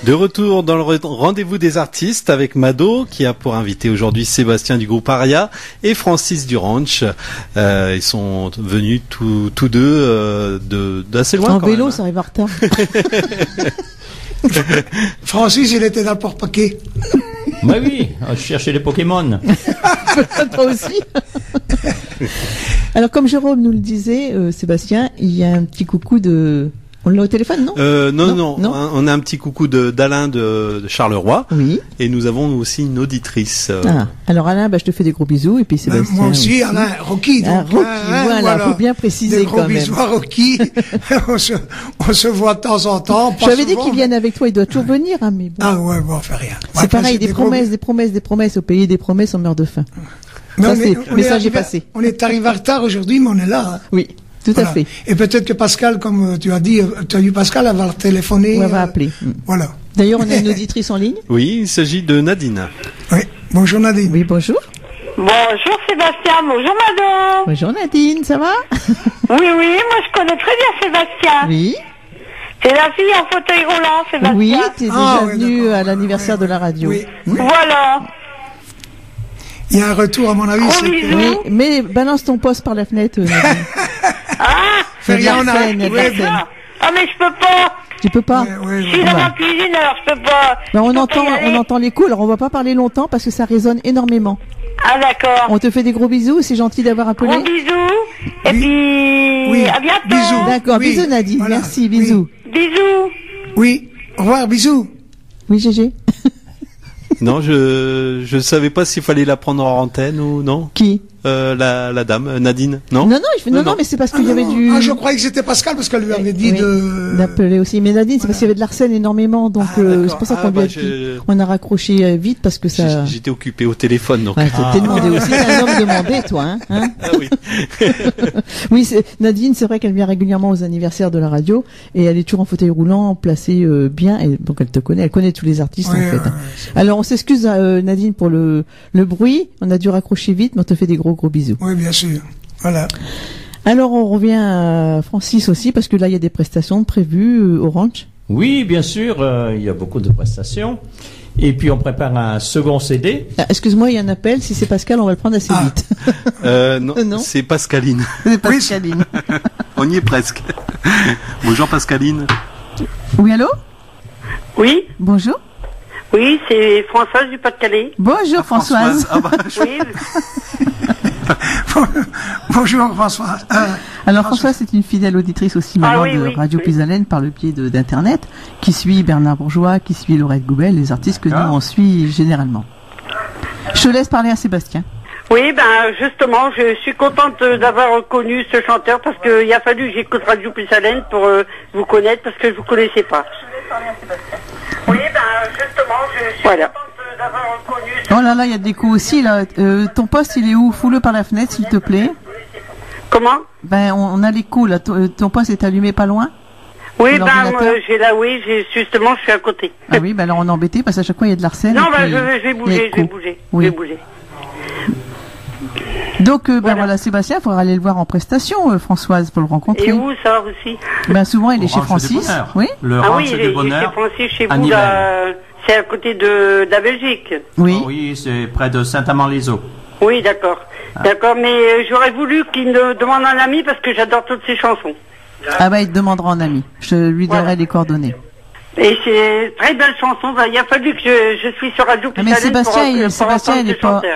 De retour dans le rendez-vous des artistes avec Mado qui a pour invité aujourd'hui Sébastien du groupe Aria et Francis du Ranch. Ils sont venus tous deux d'assez loin. En quand vélo, même, ça arrive en retard. Francis, il était dans le porte-paquet. Bah oui, je cherchais les Pokémon. Toi aussi. Alors, comme Jérôme nous le disait, Sébastien, il y a un petit coucou de... On l'a au téléphone, non? Non. On a un petit coucou d'Alain de Charleroi. Oui. Et nous avons aussi une auditrice. Alors Alain, je te fais des gros bisous et puis Sébastien. Moi aussi, Alain, Rocky. Donc, Rocky, voilà, faut bien préciser des gros quand même. bisous à Rocky. on se voit de temps en temps. Je t'avais dit qu'il vienne avec toi, il doit toujours venir, hein, mais bon. Ah ouais, bon, on fait rien. C'est pareil, des promesses, au pays des promesses, on meurt de faim. Ça, c'est message est passé. On est arrivé en retard aujourd'hui, mais on est là. Hein. Oui. Tout à fait. Et peut-être que Pascal, comme tu as dit, tu as eu Pascal, elle va téléphoner. On va appeler. Voilà. D'ailleurs, on a une auditrice en ligne. Oui, il s'agit de Nadine. Oui, bonjour Nadine. Oui, bonjour. Bonjour Sébastien, bonjour Mado. Bonjour Nadine, ça va? Oui, moi je connais très bien Sébastien. Oui. C'est la fille en fauteuil roulant, Sébastien. Oui, tu es déjà venu à l'anniversaire de la radio. Oui. Voilà. Il y a un retour, à mon avis. Oui, mais balance ton poste par la fenêtre, Nadine. Fais rien, on a. Ah, mais je peux pas. Tu peux pas? Je suis dans la cuisine, alors je peux pas. Ben, on entend l'écho, alors on va pas parler longtemps parce que ça résonne énormément. Ah, d'accord. On te fait des gros bisous, c'est gentil d'avoir appelé. Gros bisous. Et puis, à bientôt. Bisous. D'accord, bisous Nadine, voilà. merci, bisous. Bisous. Oui, au revoir, bisous. Oui, GG. Non, je savais pas s'il fallait la prendre en antenne ou non. Qui? La dame, Nadine, non? Non, mais c'est parce qu'il y avait du... Ah, je croyais que c'était Pascal, parce qu'elle lui avait dit d'appeler aussi. Mais Nadine, c'est parce qu'il y avait de l'arsène énormément, donc c'est pour ça qu'on lui a dit. On a raccroché vite parce que ça... J'étais occupé au téléphone, donc. Ouais, t'es demandé aussi, t'es un homme demandé, toi, hein? Ah oui. Oui, Nadine, c'est vrai qu'elle vient régulièrement aux anniversaires de la radio, et elle est toujours en fauteuil roulant, placée bien, et donc elle te connaît, elle connaît tous les artistes, en fait. Alors, on s'excuse, Nadine, pour le bruit, on a dû raccrocher vite, mais on te fait des gros bisous. Oui, bien sûr. Voilà. Alors, on revient à Francis aussi, parce que là, il y a des prestations prévues au ranch. Oui, bien sûr, il y a beaucoup de prestations. Et puis, on prépare un second CD. Ah, excuse-moi, il y a un appel. Si c'est Pascal, on va le prendre assez vite. Non, c'est Pascaline. C'est Pascaline. On y est presque. Bonjour Pascaline. Oui, allô? Oui. Bonjour. Oui, c'est Françoise du Pas-de-Calais. Bonjour Françoise. Oui. Bonjour Françoise. Alors Françoise, c'est une fidèle auditrice aussi maintenant de Radio Pisalène par le biais d'internet, qui suit Bernard Bourgeois, qui suit Laurette Goubel, les artistes que nous on suit généralement. Je te laisse parler à Sébastien. Oui, justement, je suis contente d'avoir reconnu ce chanteur parce qu'il a fallu que j'écoute Radio Pisalène pour vous connaître parce que je vous connaissais pas. Oui, justement, je suis contente d'avoir reconnu ce... Oh là là, il y a des coups aussi là. Ton poste, il est où? Fous-le par la fenêtre, s'il te plaît. Comment? On a l'écho là. Ton poste est allumé pas loin? Oui, justement, je suis à côté. Ah oui, alors on est embêté parce qu'à chaque fois il y a de l'arsène. Non, je vais bouger. Oui. Je vais bouger. Donc, voilà, Sébastien, il faudra aller le voir en prestation, Françoise, pour le rencontrer. Et où ça aussi? Souvent, il est chez Francis. Oui. Le Ranch du Bonheur. Chez Francis, chez vous, là, c'est à côté de la Belgique. Oui. Oh, oui, c'est près de Saint-Amand-les-Eaux. Oui, d'accord. D'accord, mais j'aurais voulu qu'il me demande un ami parce que j'adore toutes ses chansons. Ah il te demandera un ami. Je lui donnerai les coordonnées. Et c'est très belle chanson. Il a fallu que je suis sur Radio Pisalène. Mais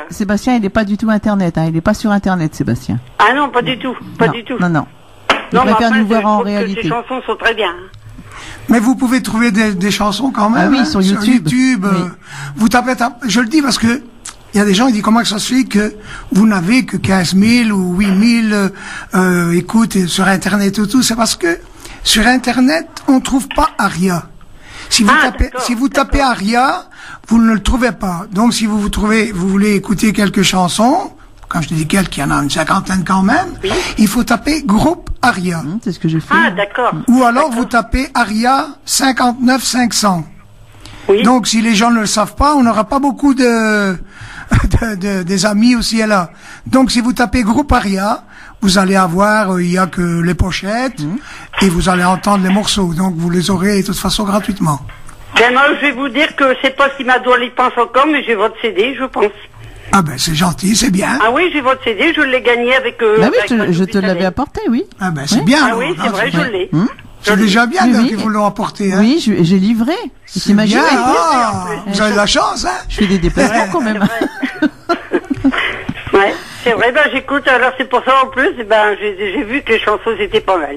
Sébastien, il n'est pas du tout Internet. Il n'est pas sur Internet, Sébastien. Ah non, pas du tout. Du tout. Non. Il préfère nous voir en réalité. Ces chansons sont très bien. Mais vous pouvez trouver des chansons quand même. Ah oui, sur YouTube. Oui. Vous tapez, je le dis parce que il y a des gens qui disent comment ça se fait que vous n'avez que 15 000 ou 8 000 écoutes sur Internet et tout. C'est parce que sur Internet, on trouve pas Aria. Si vous tapez Aria, vous ne le trouvez pas. Donc si vous voulez écouter quelques chansons, quand je te dis quelques, il y en a une cinquantaine quand même, il faut taper groupe Aria. C'est ce que je fais. Ah, d'accord. Ou alors vous tapez Aria 59 500. Oui. Donc si les gens ne le savent pas, on n'aura pas beaucoup des amis aussi et là. Donc si vous tapez groupe Aria, vous allez avoir, il y a que les pochettes, et vous allez entendre les morceaux. Donc vous les aurez de toute façon gratuitement. Ben moi, je vais vous dire que je sais pas si Mado y pense encore, mais j'ai votre CD, je pense. Ah ben c'est gentil, c'est bien. Ah oui, j'ai votre CD, je l'ai gagné avec... Bah oui, avec je te l'avais apporté, oui. Ah ben c'est bien. Ah oui, c'est vrai, je l'ai. C'est déjà bien Oui, oui. qu'ils vous l'ont apporté. Hein. Oui, j'ai livré. C'est T'imagines? bien. Ah, vous avez de la chance, hein. Je fais des déplacements quand même. Ouais, c'est vrai, ben j'écoute, alors c'est pour ça en plus, ben j'ai vu que les chansons étaient pas mal.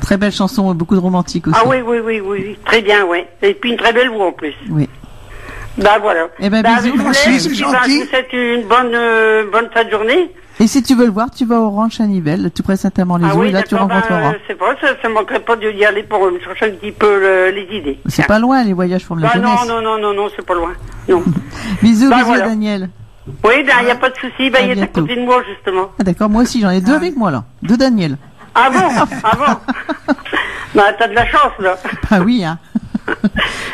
Très belle chanson, beaucoup de romantique aussi. Ah oui, très bien, oui. Et puis une très belle voix en plus. Oui. Ben voilà. Eh ben, Ben, bisous. je vous laisse, Merci, c'est et puis, ben, gentil. je vous souhaite une bonne fin de journée. Et si tu veux le voir, tu vas au Ranch à Nivelles, tout près de Saint-Amand-les-Eaux, et là tu d'accord, rencontreras. c'est vrai, ça manquerait pas d'y aller pour me chercher un petit peu les idées. C'est pas loin, les voyages pour la Ben, jeunesse. non, c'est pas loin. Non. Bisous, Ben, bisous voilà. Daniel. Oui, ben, il n'y a pas de souci. Ben, À il y a ta bientôt. copine de moi, justement. Ah d'accord, moi aussi j'en ai deux avec moi là. Deux Daniel. Ah bon? Ben, t'as de la chance, là. Ah oui, hein.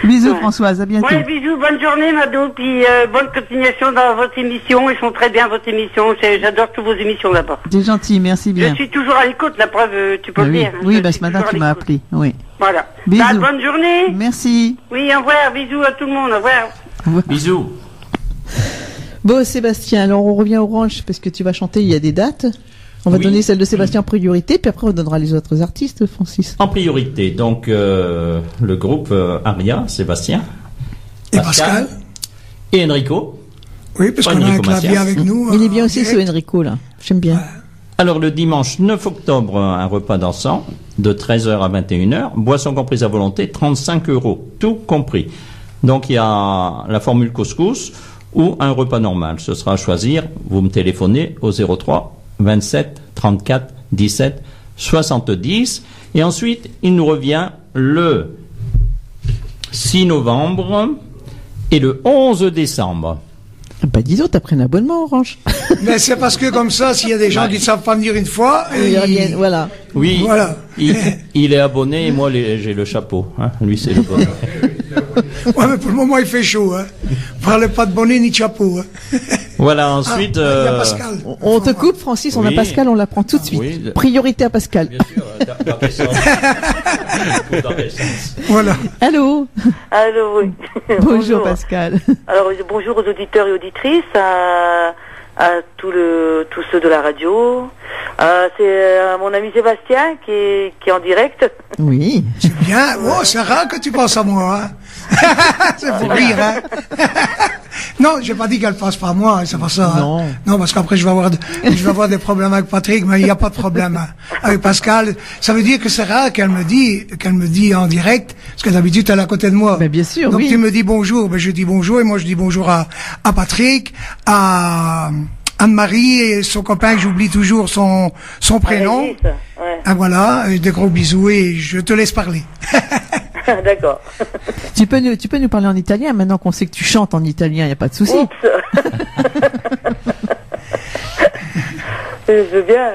Bisous Françoise, à bientôt. Ouais, bisous, bonne journée, Mado, puis bonne continuation dans votre émission. Ils sont très bien, votre émission. J'adore toutes vos émissions, d'abord. T'es gentil, merci bien. Je suis toujours à l'écoute, la preuve, tu peux Ah le oui, dire. hein. oui Je bah, suis ce matin toujours tu à m'as l'écoute. appelé. Oui. Voilà. Bisous. Ben, bonne journée. Merci. Oui, au revoir, bisous à tout le monde, au revoir. Bisous. Bon Sébastien, alors on revient au ranch parce que tu vas chanter, il y a des dates. On va Oui. donner celle de Sébastien en priorité, puis après on donnera les autres artistes, Francis. En priorité, donc le groupe Aria, Sébastien. Et Pascal. Et Enrico. Oui, parce Pas qu'on a un Enrico clavier Macias. avec nous. Il est bien en aussi ce direct. Enrico là, j'aime bien. Alors le dimanche 9 octobre, un repas dansant de 13h à 21h, boisson comprise à volonté, 35 €, tout compris. Donc il y a la formule couscous ou un repas normal. Ce sera à choisir, vous me téléphonez au 03 27 34 17 70. Et ensuite, il nous revient le 6 novembre et le 11 décembre. Bah dis donc, t'as pris un abonnement Orange. Mais c'est parce que comme ça, s'il y a des gens qui ne savent pas venir une fois, Ils reviennent, voilà. Oui, Voilà. il est abonné et moi j'ai le chapeau. Hein. Lui c'est le bonnet. Ouais, mais pour le moment, il fait chaud. Hein. Parlez pas de bonnet ni de chapeau. Hein. Voilà, ensuite... Il y a Pascal. On te coupe Francis, on a Oui. Pascal, on la prend tout de suite. Oui, Priorité à Pascal. Bien sûr, dans quel sens Dans quel sens Voilà. Allô. Allô, oui. Bonjour Pascal. Alors, bonjour aux auditeurs et auditrices, à tous ceux de la radio. C'est mon ami Sébastien qui est en direct. Oui. C'est bien. Oh, c'est rare que tu penses à moi. Hein. C'est pour rire. Hein. Non, j'ai pas dit qu'elle passe par moi, c'est pas ça. Non. Hein. Non, parce qu'après je vais avoir des problèmes avec Patrick, mais il n'y a pas de problème hein. Avec Pascal. Ça veut dire que c'est rare qu'elle me dit en direct, parce que d'habitude elle est à côté de moi. Ben, bien sûr, Donc oui. tu me dis bonjour, ben je dis bonjour et moi je dis bonjour à Patrick, à Anne-Marie et son copain que j'oublie toujours son prénom. Régis, ouais. Ah voilà, des gros bisous et je te laisse parler. D'accord. Tu peux nous parler en italien maintenant qu'on sait que tu chantes en italien, il n'y a pas de souci. Oups. Je veux bien.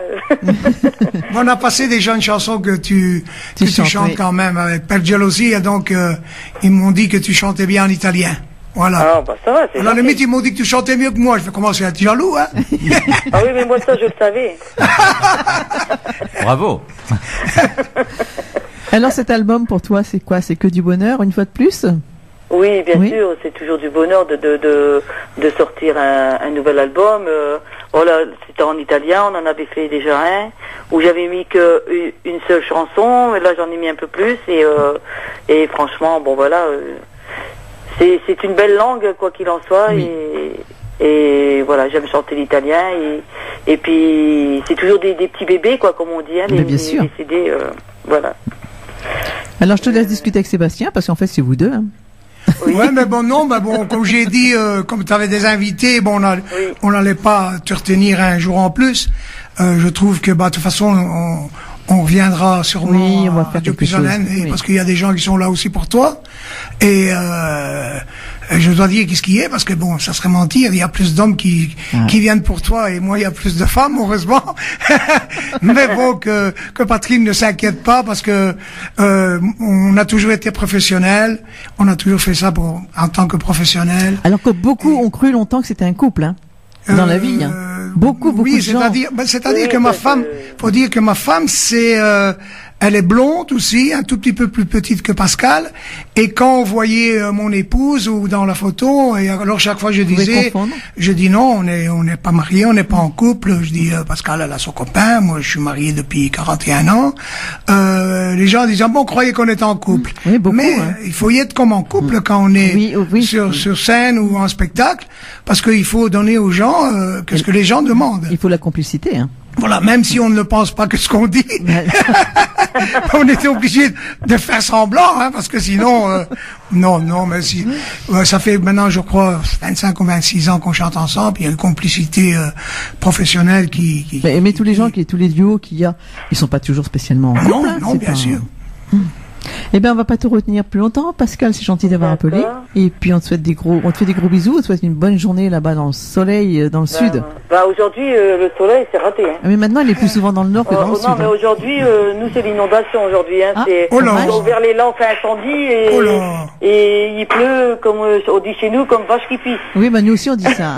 On a passé déjà une chanson que tu chantes oui. quand même avec Per Gelosia, donc ils m'ont dit que tu chantais bien en italien. Voilà. Ah, bah ça va, c'est À la gentil. limite, ils m'ont dit que tu chantais mieux que moi. Je vais commencer à être jaloux, hein. Ah oui, mais moi ça je le savais. Bravo. Alors cet album pour toi c'est quoi? C'est que du bonheur une fois de plus? Oui, bien Oui. sûr, c'est toujours du bonheur de sortir un nouvel album. Voilà, c'était en italien, on en avait fait déjà un, où j'avais mis que une seule chanson, et là j'en ai mis un peu plus, et franchement, bon voilà, c'est une belle langue, quoi qu'il en soit, Oui. et voilà, j'aime chanter l'italien, et puis c'est toujours des petits bébés, quoi, comme on dit, hein, Mais bien sûr. les CD, voilà. Alors je te laisse discuter avec Sébastien parce qu'en fait c'est vous deux. Hein. Oui. Ouais, mais bon, non, mais bon, comme j'ai dit, comme tu avais des invités, bon, on n'allait pas te retenir un jour en plus. Je trouve que, bah, de toute façon, on reviendra sûrement Oui, on va à faire Radio quelque chose. Puisalène, et Oui. parce qu'il y a des gens qui sont là aussi pour toi. Et je dois dire qu'est-ce qui est, parce que bon, ça serait mentir, il y a plus d'hommes qui viennent pour toi, et moi, il y a plus de femmes, heureusement. Mais bon, que Patrick ne s'inquiète pas, parce que on a toujours été professionnels, on a toujours fait ça en tant que professionnel. Alors que beaucoup ont cru longtemps que c'était un couple hein, dans la vie. Hein. Beaucoup oui, de gens. c'est-à-dire Oui, que ma parce femme, que- faut dire que ma femme, c'est Elle est blonde aussi, un tout petit peu plus petite que Pascal. Et quand on voyait mon épouse ou dans la photo, et alors chaque fois je disais, je dis non, on n'est pas mariés, on n'est pas en couple. Je dis Pascal elle a son copain, moi je suis marié depuis 41 ans. Les gens disent bon, on croyait qu'on était en couple. Oui, beaucoup, mais hein. il faut y être comme en couple quand on est sur scène ou en spectacle, parce qu'il faut donner aux gens ce que les gens demandent. Il faut la complicité, hein. Voilà, même si on ne pense pas que ce qu'on dit, on était obligé de faire semblant, hein, parce que sinon, non, mais si, ça fait maintenant, je crois, 25 ou 26 ans qu'on chante ensemble, il y a une complicité professionnelle qui... Mais tous les gens, tous les duos qu'il y a, ils sont pas toujours spécialement en couple, non, hein, non, bien sûr. Eh bien, on va pas te retenir plus longtemps. Pascal, c'est gentil d'avoir appelé. Et puis, on te fait des gros bisous. On te souhaite une bonne journée là-bas dans le soleil, dans le sud. Aujourd'hui, le soleil, c'est raté. Hein. Mais maintenant, il est plus souvent dans le nord que dans le sud. Non, mais aujourd'hui, nous, c'est l'inondation aujourd'hui. Hein. Ils ont ouvert les lampes à incendie et il pleut, comme on dit chez nous, comme vache qui pisse. Oui, bah nous aussi, on dit ça.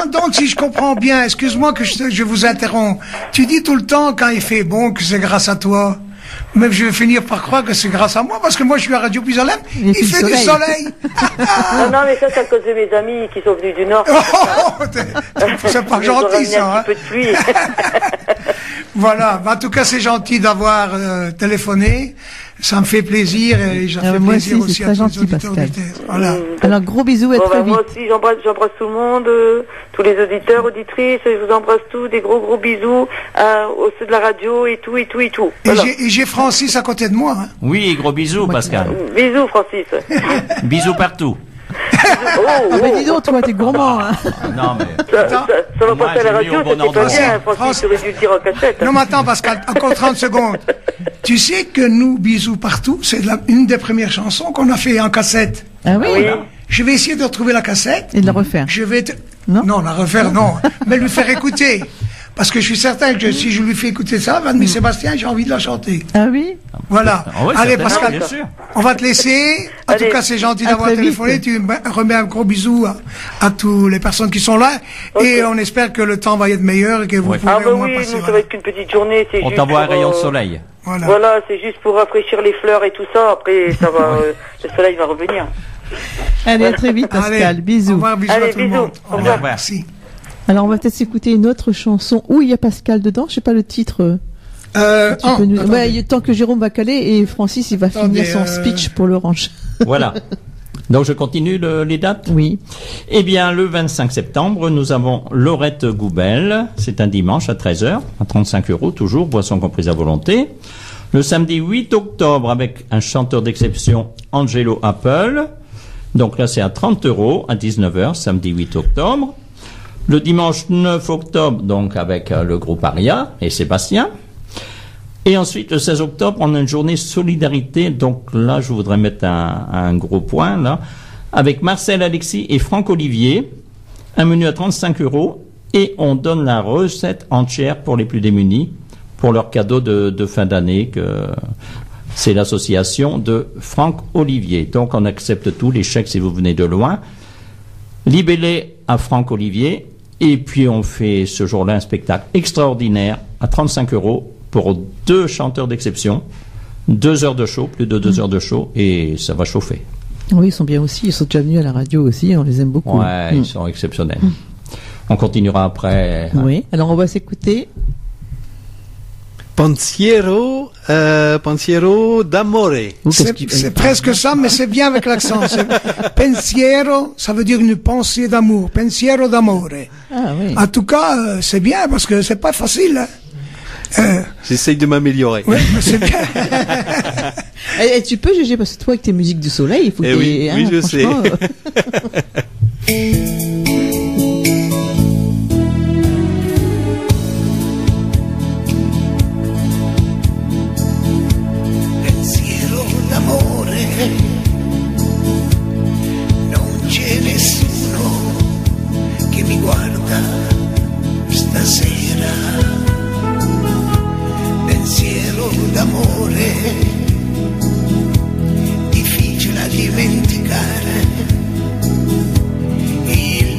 Donc, si je comprends bien, excuse-moi que je vous interromps. Tu dis tout le temps, quand il fait bon, que c'est grâce à toi. Mais je vais finir par croire que c'est grâce à moi, parce que moi je suis à Radio Puisalem, il fait du soleil. Non, mais ça, c'est à cause de mes amis qui sont venus du Nord. C'est pas gentil, ça. Un peu de pluie. Voilà, en tout cas, c'est gentil d'avoir téléphoné. Ça me fait plaisir et ça fait plaisir aussi à tous les auditeurs. Voilà. Alors, gros bisous et très vite. Moi aussi, j'embrasse tout le monde, tous les auditeurs, auditrices, je vous embrasse tous, des gros bisous au ceux de la radio et tout. Voilà. Et j'ai Francis à côté de moi. Hein. Oui, gros bisous, Pascal. Bisous, Francis. Bisous partout. Mais dis donc, toi, t'es gourmand, hein. Non, mais... Ça va passer à la radio, c'était pas bien, Francis, tu aurais dû le dire en cassette. Non, mais attends, Pascal, encore 30 secondes. Tu sais que nous, Bisous partout, c'est une des premières chansons qu'on a fait en cassette. Ah oui? Je vais essayer de retrouver la cassette. Et de la refaire. Je vais Non, la refaire, non. Mais lui faire écouter. Parce que je suis certain que si je lui fais écouter ça, Vanny Sébastien, j'ai envie de la chanter. Ah oui? Voilà. Ah ouais, allez, Pascal, bien sûr. on va te laisser. En tout cas, c'est gentil d'avoir téléphoné. Tu remets un gros bisou à toutes les personnes qui sont là. Et on espère que le temps va être meilleur et que vous pourrez au moins passer. Ça va être qu'une petite journée. On t'envoie un rayon de soleil. Voilà, c'est juste pour rafraîchir les fleurs et tout ça. Après, ça va, le soleil va revenir. Allez, à très vite, Pascal. Allez, bisous. Au revoir, bisous à tout le monde. Au revoir. Merci. Alors, on va peut-être s'écouter une autre chanson où il y a Pascal dedans. Je sais pas le titre. Tant que Jérôme va caler et Francis, il va finir son speech pour l'Orange. Voilà. Donc, je continue les dates? Oui. Eh bien, le 25 septembre, nous avons Laurette Goubel. C'est un dimanche à 13h, à 35 €, toujours, boisson comprise à volonté. Le samedi 8 octobre, avec un chanteur d'exception, Angelo Apple. Donc là, c'est à 30 € à 19h, samedi 8 octobre. Le dimanche 9 octobre, donc avec le groupe Aria et Sébastien. Et ensuite, le 16 octobre, on a une journée solidarité. Donc là, je voudrais mettre un gros point, là, avec Marcel Alexis et Franck Olivier. Un menu à 35 € et on donne la recette entière pour les plus démunis, pour leur cadeau de fin d'année, que c'est l'association de Franck Olivier. Donc on accepte tous les chèques si vous venez de loin. Libellé à Franck Olivier. Et puis on fait ce jour-là un spectacle extraordinaire à 35 € pour 2 chanteurs d'exception. 2 heures de show, plus de 2 heures de show, et ça va chauffer. Oui, ils sont bien aussi, ils sont déjà venus à la radio aussi, on les aime beaucoup. Ouais, ils sont exceptionnels. On continuera après. Oui, alors on va s'écouter. Pensiero d'amore. C'est presque ça, mais c'est bien avec l'accent. Pensiero, ça veut dire une pensée d'amour. Pensiero d'amore. Ah oui. En tout cas, c'est bien parce que c'est pas facile. J'essaye de m'améliorer. Oui, mais c'est bien. Et tu peux juger parce que toi avec tes musiques du soleil, il faut que oui, je sais. Non c'è nessuno che mi guarda stasera. Pensiero d'amore, difficile da dimenticare. Il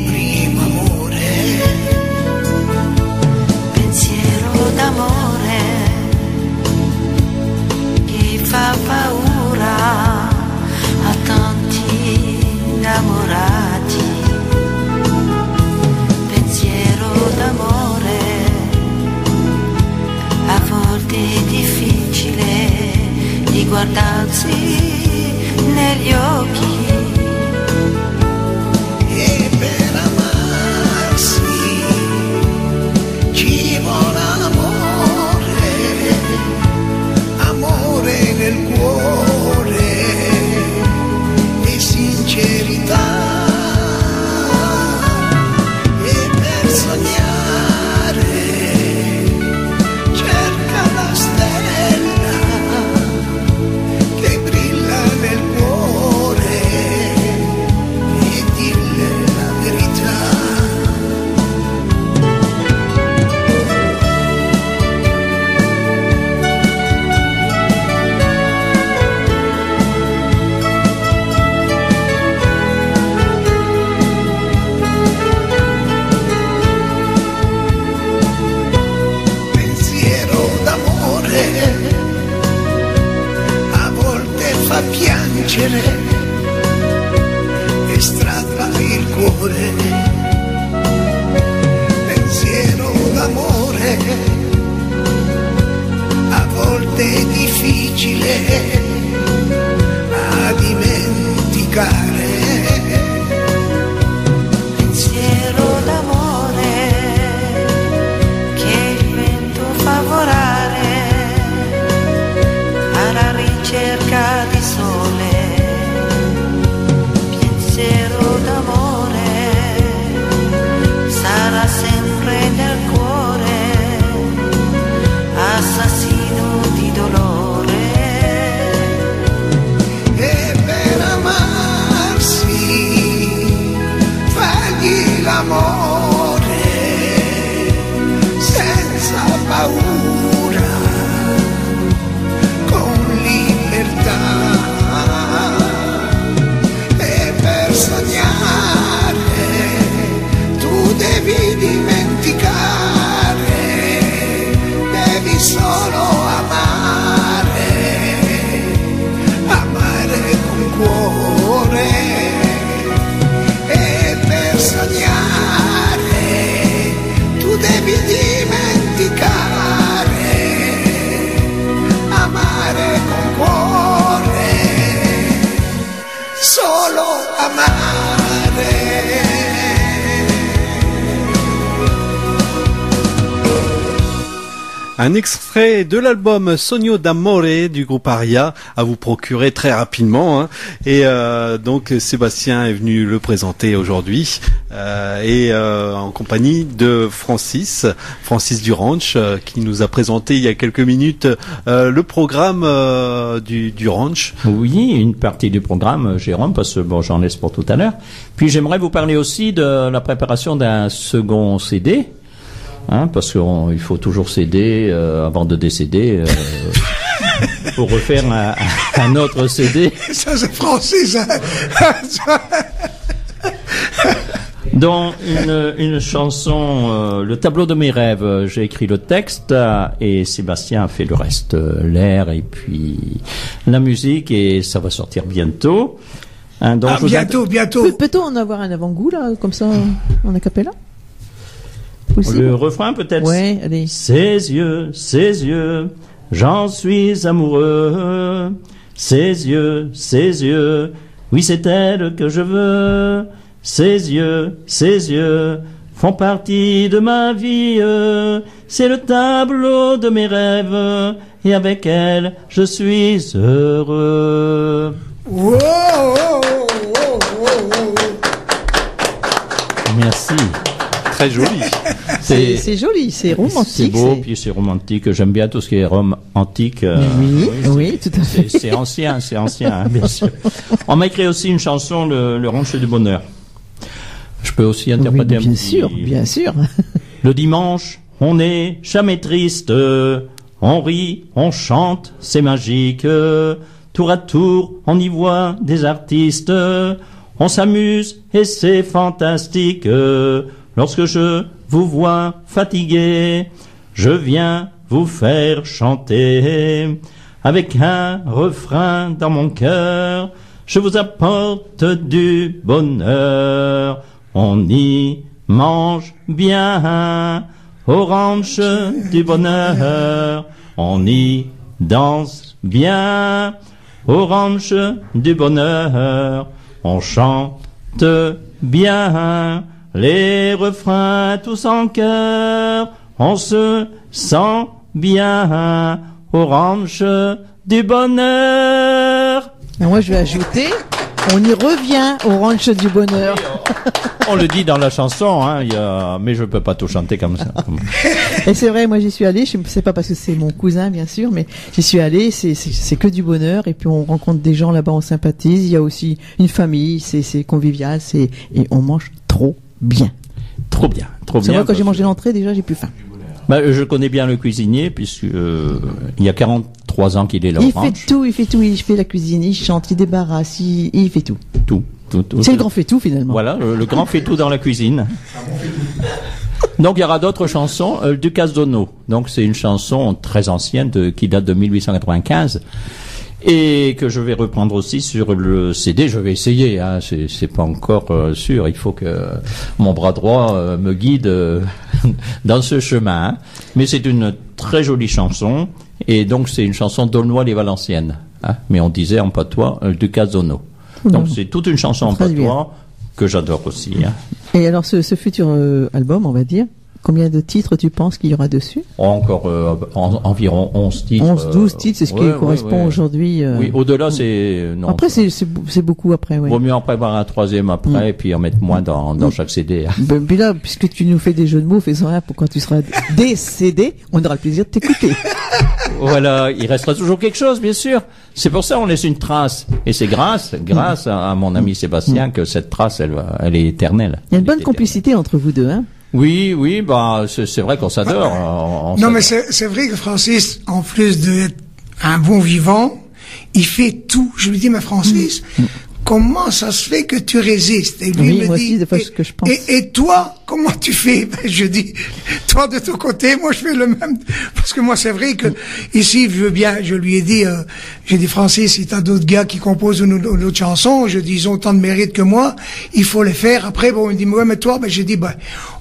baci negli occhi. E per amarsi ci vuole amore, amore nel cuore e sincerità. E per sognare cerca la stella che brilla nel cuore e dille la verità. Pensiero d'amore a volte fa piangere e strappa il cuore. Pensiero d'amore a volte è difficile a dimenticare. Pensiero d'amore che il vento fa volare alla ricerca di sole. Pensiero d'amore sarà sempre nel cuore, assassino di dolore. E per amarsi fagli l'amore senza paura, con libertà. E per sognare tu devi dimenticare, devi solo amare, amare con cuore. E per sognare tu devi dimenticare, amare con cuore, solo amare. Un extrait de l'album Sogno d'Amore du groupe Aria à vous procurer très rapidement, hein. Et donc Sébastien est venu le présenter aujourd'hui en compagnie de Francis du Ranch, qui nous a présenté il y a quelques minutes le programme du Ranch. Oui, une partie du programme, Jérôme, parce que bon, j'en laisse pour tout à l'heure. Puis j'aimerais vous parler aussi de la préparation d'un second CD. Hein, parce qu'il faut toujours céder avant de décéder pour refaire un autre CD. Ça c'est Francis. Dans une chanson, le tableau de mes rêves, j'ai écrit le texte et Sébastien a fait le reste, l'air et puis la musique, et ça va sortir bientôt. Hein, donc bientôt. Peut-on en avoir un avant-goût là, comme ça, en acapella? Le refrain peut-être. Ouais, allez. Ses yeux, j'en suis amoureux. Ses yeux, oui c'est elle que je veux. Ses yeux, font partie de ma vie. C'est le tableau de mes rêves et avec elle je suis heureux. Wow. Merci. Très joli. C'est joli, c'est romantique. C'est beau, puis c'est romantique. J'aime bien tout ce qui est Rome antique. Oui, tout à fait. C'est ancien, hein, bien sûr. On m'a écrit aussi une chanson, le Ranch du Bonheur. Je peux aussi interpréter un petit... Bien sûr. Le dimanche, on n'est jamais triste. On rit, on chante, c'est magique. Tour à tour, on y voit des artistes. On s'amuse et c'est fantastique. Lorsque je vous vois fatigué, je viens vous faire chanter. Avec un refrain dans mon cœur, je vous apporte du bonheur. On y mange bien au ranch du bonheur. On y danse bien ranch du bonheur, on chante bien les refrains tous en chœur, on se sent bien au ranch du bonheur. Et moi, je vais ajouter, on y revient au ranch du bonheur. On le dit dans la chanson, hein, mais je peux pas tout chanter comme ça. Et c'est vrai, moi j'y suis allée, je ne sais pas parce que c'est mon cousin bien sûr, mais j'y suis allée, c'est que du bonheur, et puis on rencontre des gens là-bas, on sympathise, il y a aussi une famille, c'est convivial, et on mange trop bien. Trop bien, trop bien. C'est vrai, quand j'ai mangé l'entrée, déjà j'ai plus faim. Je connais bien le cuisinier, puisque il y a 43 ans qu'il est là. Il fait tout, il fait la cuisine, il chante, il débarrasse, il fait tout. Tout. C'est le grand fait-tout finalement. Voilà, le grand fait-tout dans la cuisine. Donc il y aura d'autres chansons. Ducasse d'Ono. Donc c'est une chanson très ancienne qui date de 1895 et que je vais reprendre aussi sur le CD. Je vais essayer. Hein, c'est pas encore sûr. Il faut que mon bras droit me guide dans ce chemin. Hein. Mais c'est une très jolie chanson et donc c'est une chanson d'Aulnois-les-Valenciennes. Hein, mais on disait en patois Ducasse d'Ono. Donc c'est toute une chanson en patois que j'adore aussi. Hein. Et alors ce futur album, on va dire, combien de titres tu penses qu'il y aura dessus? Encore environ 11 titres. 11-12 titres, c'est ce qui correspond aujourd'hui. Oui, au-delà c'est... Non, après c'est beaucoup après. Vaut mieux en préparer un troisième après et puis en mettre moins dans chaque CD. Hein. Puis là, puisque tu nous fais des jeux de mots, fais-en un pour quand tu seras décédé, on aura le plaisir de t'écouter. Voilà, il restera toujours quelque chose, bien sûr. C'est pour ça qu'on laisse une trace. Et c'est grâce à mon ami Sébastien que cette trace, elle est éternelle. Il y a une bonne complicité entre vous deux, hein? Oui, c'est vrai qu'on s'adore. Non, mais c'est vrai que Francis, en plus d'être un bon vivant, il fait tout. Je lui dis, mais Francis, comment ça se fait que tu résistes? Et lui me dit, des fois, ce que je pense. Et toi, comment tu fais? Je dis, toi de ton côté, moi je fais le même. Parce que moi c'est vrai que ici, je lui ai dit, j'ai dit Francis, si t'as d'autres gars qui composent une autre chanson, je dis, ils ont autant de mérite que moi, il faut les faire. Après, bon, il dit, ouais, mais toi, j'ai dit,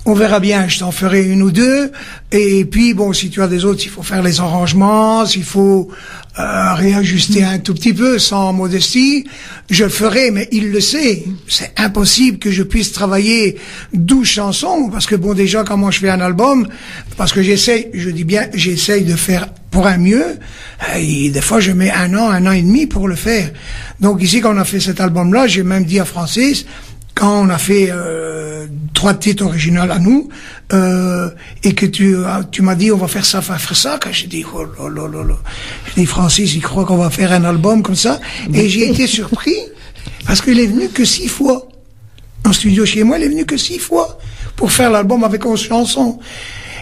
on verra bien, je t'en ferai une ou deux. Et puis, bon, si tu as des autres, il faut faire les arrangements, s'il faut réajuster un tout petit peu, sans modestie, je le ferai, mais il le sait. C'est impossible que je puisse travailler 12 chansons, parce que bon, déjà, comment je fais un album, parce que j'essaye de faire pour un mieux, et des fois, je mets un an et demi pour le faire. Donc ici, quand on a fait cet album-là, j'ai même dit à Francis, quand on a fait 3 titres originaux à nous, et que tu m'as dit on va faire ça, quand j'ai dit oh là là là, j'ai dit Francis, il croit qu'on va faire un album comme ça, et j'ai été surpris parce qu'il est venu que 6 fois en studio chez moi, il est venu que 6 fois pour faire l'album avec 11 chansons.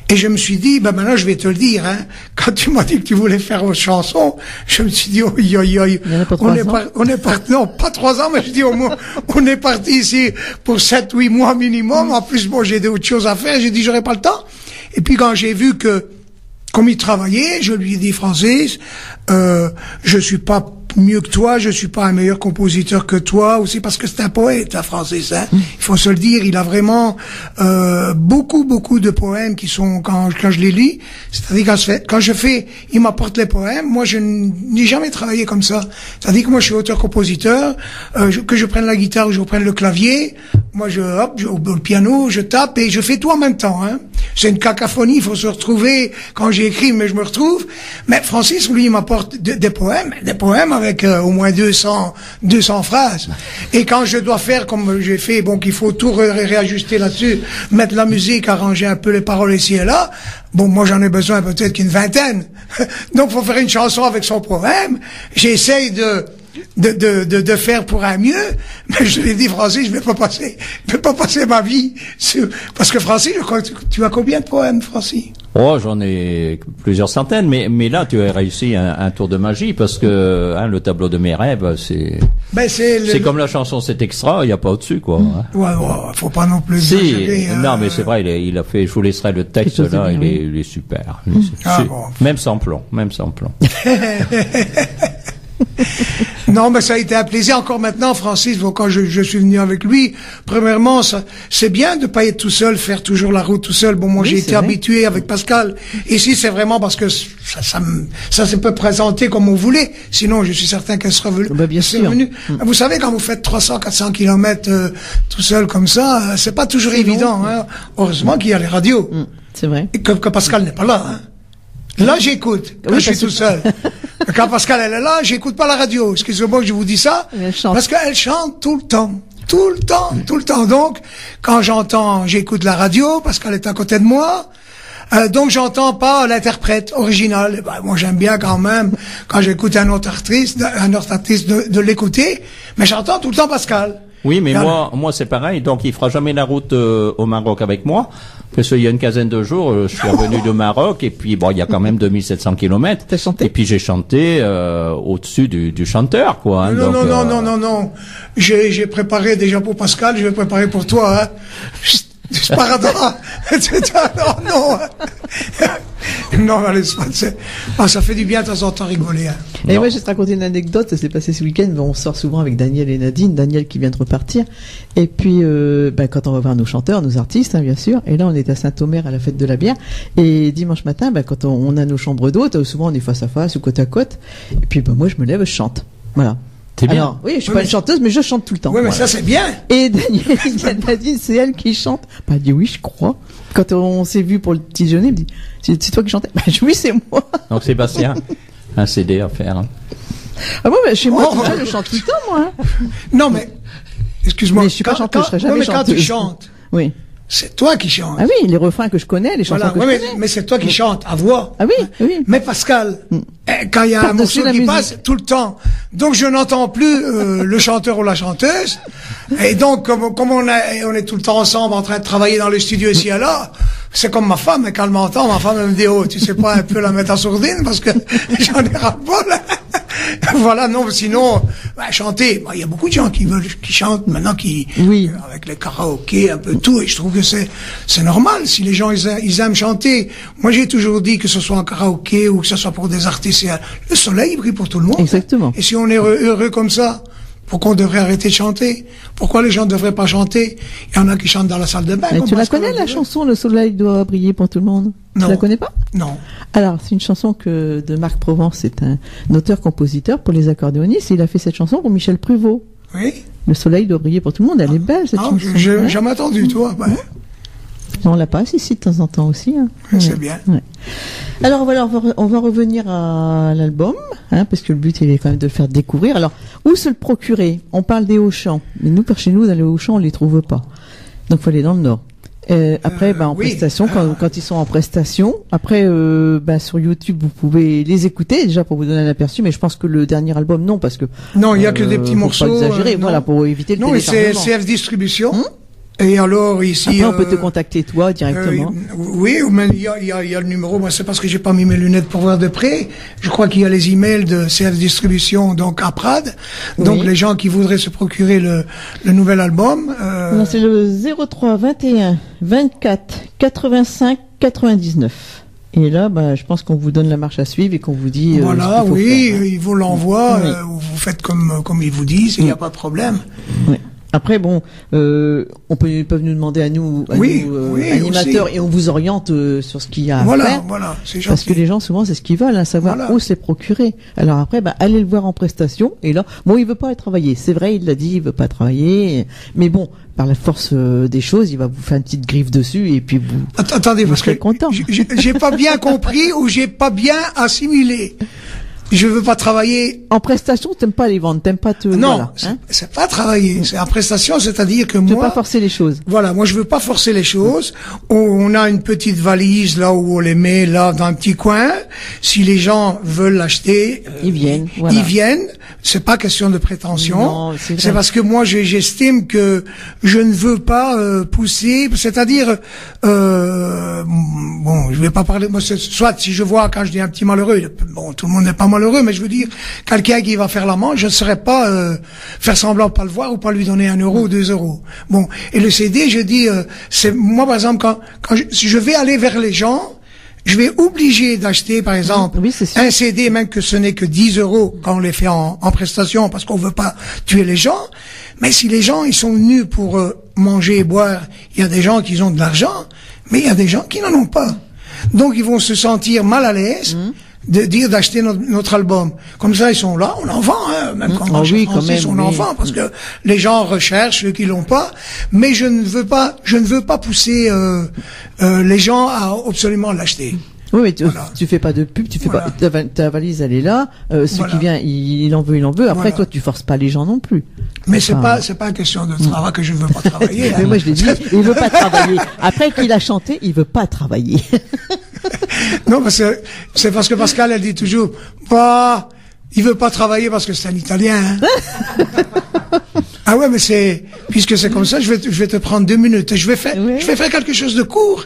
Et je me suis dit, maintenant je vais te le dire, hein, quand tu m'as dit que tu voulais faire une chanson, je me suis dit, on est parti, non, pas 3 ans, mais je dis au moins, on est parti ici pour 7-8 mois minimum. En plus, bon, j'ai d'autres choses à faire, j'ai dit, j'aurais pas le temps. Et puis quand j'ai vu que, comme il travaillait, je lui ai dit, Francis, je suis pas mieux que toi, je suis pas un meilleur compositeur que toi, aussi parce que c'est un poète, hein, Francis, hein. Il faut se le dire, il a vraiment beaucoup de poèmes qui sont, quand je les lis, c'est-à-dire il m'apporte les poèmes, moi je n'ai jamais travaillé comme ça. C'est-à-dire que moi je suis auteur-compositeur, que je prenne la guitare ou je prenne le clavier, moi le piano, je tape et je fais tout en même temps, hein. C'est une cacophonie, il faut se retrouver quand j'écris, mais je me retrouve. Mais Francis, lui, il m'apporte des poèmes avec au moins 200 phrases. Et quand je dois faire comme j'ai fait, bon, qu'il faut tout réajuster là-dessus, mettre la musique, arranger un peu les paroles ici et là, bon, moi j'en ai besoin peut-être qu'une vingtaine. Donc faut faire une chanson avec son poème. J'essaye de faire pour un mieux, mais je l'ai dit, Francis, je vais pas passer ma vie parce que Francis, je crois que tu as combien de poèmes, Francis? Oh, j'en ai plusieurs centaines, mais là, tu as réussi un tour de magie parce que, le tableau de mes rêves, c'est comme la chanson C'est Extra, il n'y a pas au-dessus, quoi. Hein. Ouais, faut pas non plus exagérer, non, mais c'est vrai, il a fait, je vous laisserai le texte là, il est super. Même sans plomb. Non, mais ça a été un plaisir encore maintenant, Francis, quand je suis venu avec lui. Premièrement, c'est bien de pas être tout seul, faire toujours la route tout seul. Bon, moi, j'ai été habitué avec Pascal. Ici, c'est vraiment parce que ça se peut présenter comme on voulait. Sinon, je suis certain qu'elle serait venue. Bien sûr. Vous savez, quand vous faites 300, 400 kilomètres tout seul comme ça, c'est pas toujours évident. Hein. Heureusement qu'il y a les radios. C'est vrai. Et que Pascal n'est pas là. Hein. Là, j'écoute. Quand je suis tout seul. Quand Pascal, elle est là, j'écoute pas la radio. Excusez-moi que je vous dis ça. Parce qu'elle chante tout le temps. Tout le temps. Donc, quand j'écoute la radio, parce qu'elle est à côté de moi, donc j'entends pas l'interprète original. Ben, moi, j'aime bien quand même, quand j'écoute un autre artiste de l'écouter, mais j'entends tout le temps Pascal. Oui, mais moi c'est pareil. Donc, il fera jamais la route au Maroc avec moi. Parce qu'il y a une quinzaine de jours, je suis revenu de Maroc, et puis bon, il y a quand même 2700 kilomètres. T'as chanté? Et puis j'ai chanté au-dessus du chanteur, quoi. Hein, non. J'ai préparé déjà pour Pascal, je vais préparer pour toi. Hein. C'est pas radar. Non. Non, allez, ça fait du bien de temps en temps rigoler. Hein. Et moi, je vais te raconter une anecdote. Ça s'est passé ce week-end. On sort souvent avec Daniel et Nadine. Daniel qui vient de repartir. Et puis, quand on va voir nos chanteurs, nos artistes, hein, bien sûr. Et là, on est à Saint-Omer à la fête de la bière. Et dimanche matin, quand on a nos chambres d'hôtes, souvent on est face à face ou côte à côte. Et puis, moi, je me lève, je chante. Voilà. C'est bien. Alors, oui, je suis pas une chanteuse, mais je chante tout le temps. Oui, mais ça, c'est bien. Et Nadine, c'est elle qui chante. Elle dit oui, je crois. Quand on s'est vu pour le petit déjeuner, elle me dit, c'est toi qui chantais? Oui, c'est moi. Donc, Sébastien, un CD à faire. Hein. Ah bon, chez moi, je chante tout le temps, moi. Non, mais, excuse-moi. Mais je suis pas chanteuse, je serai jamais chanteuse. Mais quand tu chantes. Oui. C'est toi qui chantes. Ah oui, les refrains que je connais, les chansons que je connais. Mais c'est toi qui chantes à voix. Ah oui. Mais Pascal, quand il y a un morceau qui passe tout le temps, donc je n'entends plus le chanteur ou la chanteuse. Et donc, comme on est tout le temps ensemble en train de travailler dans le studio ici et là, c'est comme ma femme, quand elle m'entend, ma femme elle me dit, oh, tu sais pas un peu la mettre en sourdine parce que j'en ai ras-le-bol. Voilà, non, sinon, chanter, il y a beaucoup de gens qui chantent maintenant, avec les karaokés, un peu tout, et je trouve que c'est normal, si les gens, ils aiment chanter. Moi, j'ai toujours dit que ce soit en karaoké ou que ce soit pour des artistes, le soleil brille pour tout le monde. Exactement. Et si on est heureux comme ça, pourquoi on devrait arrêter de chanter? Pourquoi les gens ne devraient pas chanter? Il y en a qui chantent dans la salle de bain. Mais tu la connais, la chanson « Le soleil doit briller pour tout le monde » ? Non. Tu la connais pas? Non. Alors, c'est une chanson de Marc Provence, c'est un auteur-compositeur pour les accordéonistes, et il a fait cette chanson pour Michel Pruvot. Oui. « Le soleil doit briller pour tout le monde », elle est belle, cette chanson. J'ai jamais entendu, toi. Ouais. On la passe ici de temps en temps aussi. Hein. C'est bien. Ouais. Alors on va revenir à l'album, hein, parce que le but il est quand même de le faire découvrir. Alors, où se le procurer? On parle des Auchan, mais nous, par chez nous, dans les Auchan, on les trouve pas. Donc, faut aller dans le Nord. Après, en prestation, quand ils sont en prestation. Après, sur YouTube, vous pouvez les écouter déjà pour vous donner un aperçu. Mais je pense que le dernier album, non, parce que non, il y a que des petits morceaux. Pas exagérer, voilà, pour éviter le téléchargement. Non, c'est CF Distribution. Et alors ici, après, on peut te contacter toi directement. Oui, mais il y a le numéro. Moi, c'est parce que j'ai pas mis mes lunettes pour voir de près. Je crois qu'il y a les emails de CF Distribution, donc à Prades. Donc les gens qui voudraient se procurer le nouvel album. Non, c'est le 03 21 24 85 99. Et là, je pense qu'on vous donne la marche à suivre et qu'on vous dit. Voilà, ils vous l'envoient. Vous faites comme ils vous disent. Il n'y a pas de problème. Oui. Après, ils peuvent nous demander à nous, animateurs, et on vous oriente sur ce qu'il y a à faire. Voilà, c'est gentil. Parce que les gens, souvent, c'est ce qu'ils veulent, savoir où c'est procuré. Alors après, allez le voir en prestation, et là, il veut pas travailler. C'est vrai, il l'a dit, il veut pas travailler, mais bon, par la force des choses, il va vous faire une petite griffe dessus, et puis vous. Attendez, parce que content. J'ai pas bien compris ou j'ai pas bien assimilé. Je veux pas travailler. En prestation, t'aimes pas les vendre, t'aimes pas te. Non, voilà, c'est pas travailler. C'est en prestation, c'est-à-dire que moi. Tu veux pas forcer les choses. Voilà, moi je veux pas forcer les choses. On a une petite valise là où on les met là dans un petit coin. Si les gens veulent l'acheter, ils viennent. Ils viennent. C'est pas question de prétention. Non, c'est parce que moi j'estime que je ne veux pas pousser. C'est-à-dire, je vais pas parler. Moi, soit si je vois quand je dis un petit malheureux, tout le monde n'est pas malheureux, mais je veux dire, quelqu'un qui va faire la manche, je ne saurais pas faire semblant de pas le voir ou pas lui donner 1 euro ou 2 euros. Bon, et le CD, je dis, c'est moi par exemple si je vais aller vers les gens, je vais obliger d'acheter par exemple un CD, même que ce n'est que 10 euros quand on les fait en prestation, parce qu'on veut pas tuer les gens. Mais si les gens ils sont venus pour manger et boire, il y a des gens qui ont de l'argent, mais il y a des gens qui n'en ont pas. Donc ils vont se sentir mal à l'aise de dire d'acheter notre album. Comme ça, ils sont là, on en vend, hein, même quand on oui, français, on en vend, parce que les gens recherchent ceux qui l'ont pas. Mais je ne veux pas pousser les gens à absolument l'acheter. Oui, mais tu fais pas de pub, tu fais pas, ta valise, elle est là, celui qui vient, il en veut. Après, toi, tu forces pas les gens non plus. Mais c'est pas une question de travail que je ne veux pas travailler. Mais moi, je l'ai dit, il veut pas travailler. Après qu'il a chanté, il veut pas travailler. Non, c'est parce que Pascal, elle dit toujours, bah, il veut pas travailler parce que c'est un Italien, hein. Ah ouais, mais puisque c'est comme ça, je vais te prendre 2 minutes. Je vais faire quelque chose de court,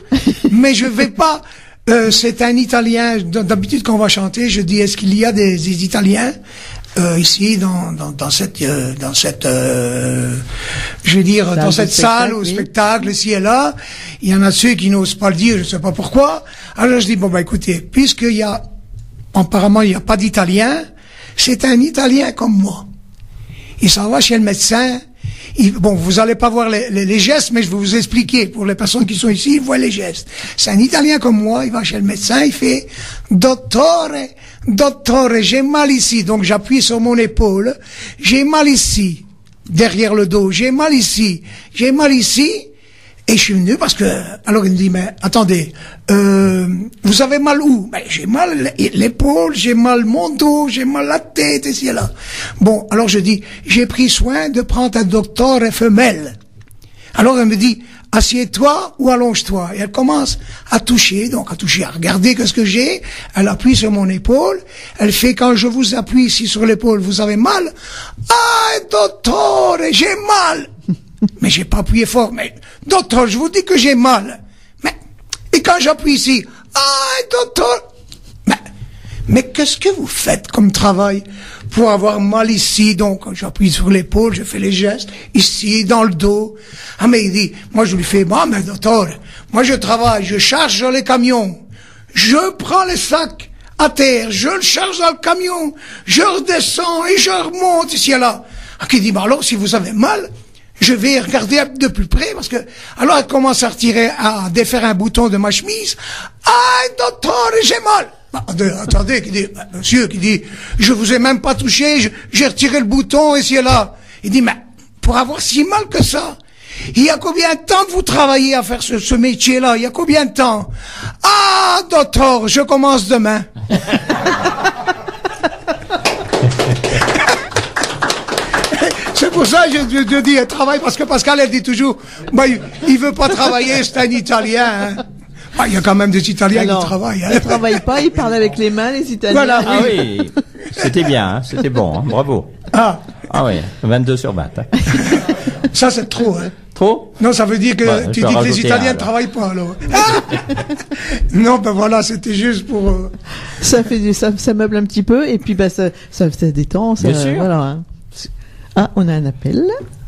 mais je vais pas, c'est un Italien. D'habitude, quand on va chanter, je dis, est-ce qu'il y a des Italiens ici dans cette je veux dire dans cette salle au spectacle ici et là? Il y en a ceux qui n'osent pas le dire, je sais pas pourquoi. Alors je dis bon bah écoutez, puisqu'il y a apparemment il y a pas d'Italien, c'est un Italien comme moi. Il s'en va chez le médecin. Bon, vous allez pas voir les gestes, mais je vais vous expliquer. Pour les personnes qui sont ici, ils voient les gestes. C'est un Italien comme moi, il va chez le médecin, il fait « Dottore, j'ai mal ici ». Donc j'appuie sur mon épaule. « J'ai mal ici ». Derrière le dos. « J'ai mal ici ». Et je suis venu parce que, alors il me dit, mais attendez, vous avez mal où? Ben, j'ai mal l'épaule, j'ai mal mon dos, j'ai mal la tête, ici et là. Bon, alors je dis, j'ai pris soin de prendre un docteur femelle. Alors elle me dit, assieds-toi ou allonge-toi. Et elle commence à toucher, à regarder qu'est-ce que j'ai. Elle appuie sur mon épaule. Elle fait, quand je vous appuie ici sur l'épaule, vous avez mal? Ah, docteur, j'ai mal. Mais j'ai pas appuyé fort. Mais, docteur, je vous dis que j'ai mal. Et quand j'appuie ici, docteur, mais qu'est-ce que vous faites comme travail pour avoir mal ici? Donc, j'appuie sur l'épaule, je fais les gestes, ici, dans le dos. Ah, mais il dit, moi je lui fais, mais docteur, moi je travaille, je charge les camions, je prends les sacs à terre, je le charge dans le camion, je redescends et je remonte ici et là. Ah, qui dit, alors si vous avez mal, je vais regarder de plus près parce que, alors elle commence à défaire un bouton de ma chemise. Ah, docteur, j'ai mal. Attendez, monsieur, qui dit, je vous ai même pas touché, j'ai retiré le bouton ici et là. Il dit, mais, pour avoir si mal que ça, il y a combien de temps que vous travaillez à faire ce métier-là? Il y a combien de temps? Ah, docteur, je commence demain. C'est pour ça que je dis travaille, parce que Pascal, elle dit toujours, il veut pas travailler, c'est un Italien, hein. Il y a quand même des Italiens qui travaillent, hein. Ils travaillent pas, ils parlent avec les mains, les Italiens. Voilà, ah oui. C'était bien, hein, c'était bon, hein, bravo. Ah oui, 22/20. Hein. Ça, c'est trop, hein. Trop? Non, ça veut dire que tu dis que les Italiens ne travaillent pas, alors. Non, voilà, c'était juste pour... Ça meuble un petit peu, et puis, ça détend, ça, bien sûr. Voilà, hein. Ah, on a un appel.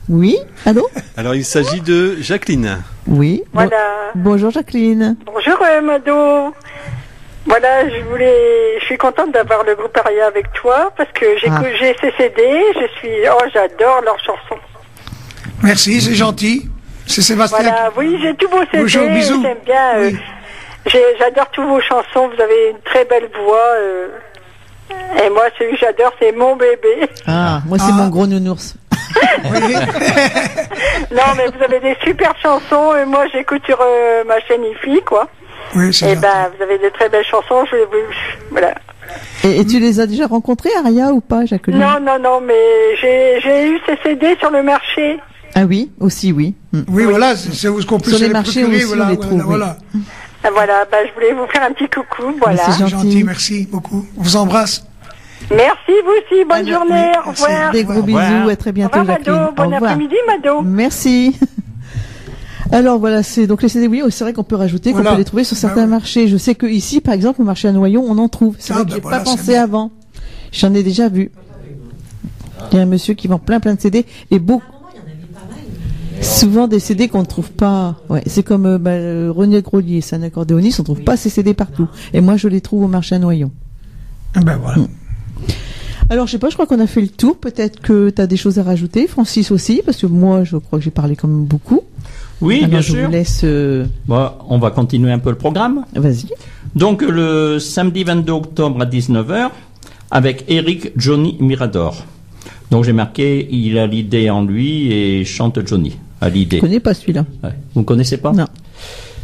Oui, allô? Alors, il s'agit de Jacqueline. Oui. Voilà. Bonjour Jacqueline. Bonjour Mado. Voilà, je suis contente d'avoir le groupe Aria avec toi parce que j'ai ces CD, j'adore leurs chansons. Merci, c'est gentil. C'est Sébastien. Voilà, oui, j'ai tous vos CD. Bonjour, bisous. J'aime bien. Oui. J'adore tous vos chansons. Vous avez une très belle voix. Et moi, celui que j'adore, c'est Mon bébé. Ah, moi, c'est Mon gros nounours. Oui. Non, mais vous avez des super chansons. Et moi, j'écoute sur ma chaîne IFI, quoi. Oui, c'est vous avez de très belles chansons. Voilà. Et tu les as déjà rencontrés, Aria, ou pas, Jacqueline? Non, mais j'ai eu ces CD sur le marché. Ah oui, aussi, oui. Oui, voilà, c'est ce qu'on peut sur les marchés aussi, voilà, on les trouve. Voilà. Oui. Voilà, je voulais vous faire un petit coucou, voilà. C'est gentil, merci beaucoup. On vous embrasse. Merci, vous aussi, bonne journée, au revoir. Des gros bisous, à très bientôt, Jacqueline. Mado, bon après-midi, Mado. Merci. Alors voilà, donc les CD, oui, c'est vrai qu'on peut rajouter, qu'on peut les trouver sur certains marchés. Je sais que ici, par exemple, au marché à Noyon, on en trouve. C'est vrai que j'ai pas pensé avant. J'en ai déjà vu. Il y a un monsieur qui vend plein de CD et beaucoup. Souvent des CD qu'on ne trouve pas. Ouais, c'est comme René Grolier, c'est un accordéoniste, on ne trouve pas ces CD partout. Et moi, je les trouve au marché à Noyon. Voilà. Alors, je sais pas, je crois qu'on a fait le tour. Peut-être que tu as des choses à rajouter, Francis aussi, parce que moi, je crois que j'ai parlé quand même beaucoup. Oui, alors, bien je sûr. vous laisse. On va continuer un peu le programme. Vas-y. Donc le samedi 22 octobre à 19h avec Eric Johnny Mirador. Donc j'ai marqué, il a l'idée en lui et chante Johnny à l'idée. Je connais pas celui-là. Ouais. Vous ne connaissez pas? Non.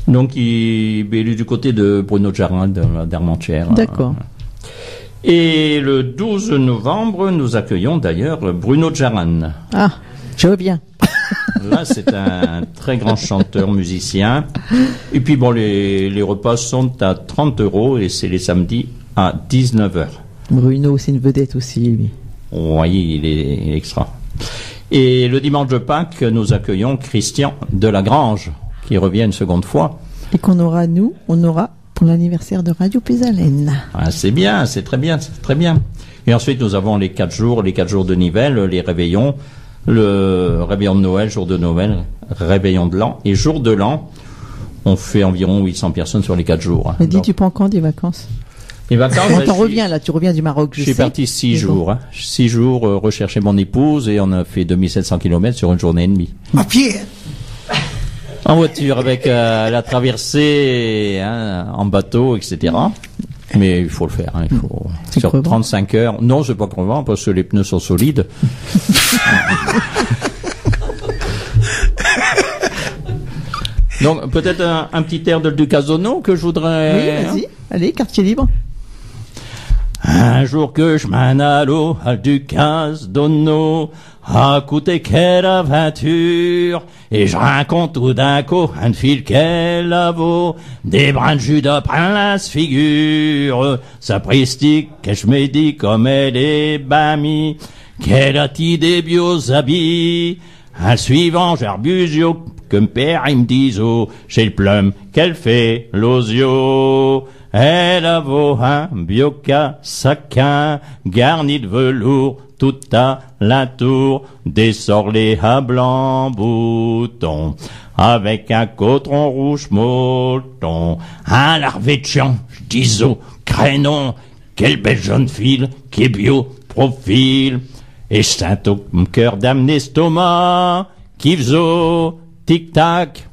Donc il est du côté de Bruno Jarin d'Armentières. D'accord. Et le 12 novembre, nous accueillons d'ailleurs Bruno Jaran. Ah, je reviens. Là, c'est un très grand chanteur, musicien. Et puis bon, les repas sont à 30 € et c'est les samedis à 19h. Bruno, c'est une vedette aussi, lui. Oui, il est extra. Et le dimanche de Pâques, nous accueillons Christian Delagrange, qui revient une seconde fois. Et qu'on aura, pour l'anniversaire de Radio Pézalène. Ah, c'est bien, c'est très bien, c'est très bien. Et ensuite, nous avons les 4 jours de Nivelles, les réveillons, le réveillon de Noël, jour de Noël, réveillon de l'an et jour de l'an. On fait environ 800 personnes sur les 4 jours. Mais dis, tu prends quand des vacances? Les vacances, on t'en revient là, tu reviens du Maroc. Je suis parti 6 jours. Bon. 6 jours rechercher mon épouse et on a fait 2700 km sur une journée et demie. À pied? En voiture avec la traversée, en bateau, etc. Mais il faut le faire. Il faut sur crevant. 35 heures. Non, c'est pas crevant parce que les pneus sont solides. Donc peut-être un petit air de Ducazono que je voudrais. Oui, vas-y. Allez, quartier libre. Un jour que je m'en allais à Ducazono, à côté quelle aventure, et je raconte tout d'un coup un fil qu'elle avait, des brins de Judas prend la figure, sa pristique que je me dis comme elle est bamie, qu'elle a des bios habits, un suivant j'arbusio, que me père il me dit chez le plum qu'elle fait l'osio. Elle a un bioca saquin garni de velours tout à la tour, des sorlets à blanc bouton, avec un cotron rouge molleton, un larvé de champ, j'dis crénon, quelle belle jeune fille qui est bio profil, et saint au cœur d'amnestomat, qui faisait tic-tac.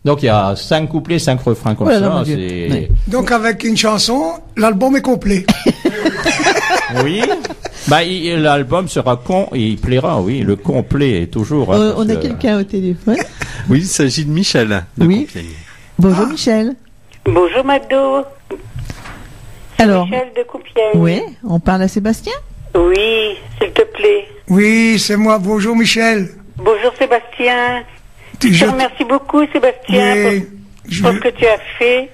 Donc il y a 5 couplets, 5 refrains comme ça. Oui. Donc avec une chanson, l'album est complet. Oui. L'album sera il plaira, oui. Le complet est toujours. On a quelqu'un au téléphone. Oui, il s'agit de Michel. Oui. Bonjour Michel. Bonjour Mado. Alors. Michel de Compiègne. Oui, on parle à Sébastien? Oui, s'il te plaît. Oui, c'est moi. Bonjour Michel. Bonjour Sébastien. Je te remercie beaucoup, Sébastien, pour ce que tu as fait.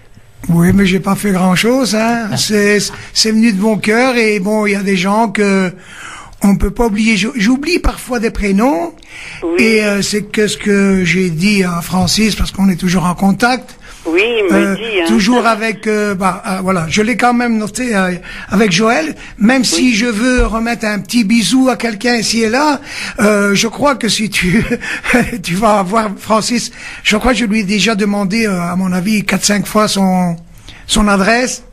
Oui, mais j'ai pas fait grand-chose, hein. C'est venu de mon cœur et bon, il y a des gens que on peut pas oublier. J'oublie parfois des prénoms. Oui. Et c'est que ce que j'ai dit à Francis, parce qu'on est toujours en contact. Oui, il me dit. Toujours avec, voilà, je l'ai quand même noté avec Joël. Même si je veux remettre un petit bisou à quelqu'un ici et là, je crois que si tu tu vas voir Francis, je crois que je lui ai déjà demandé, à mon avis, 4-5 fois son adresse,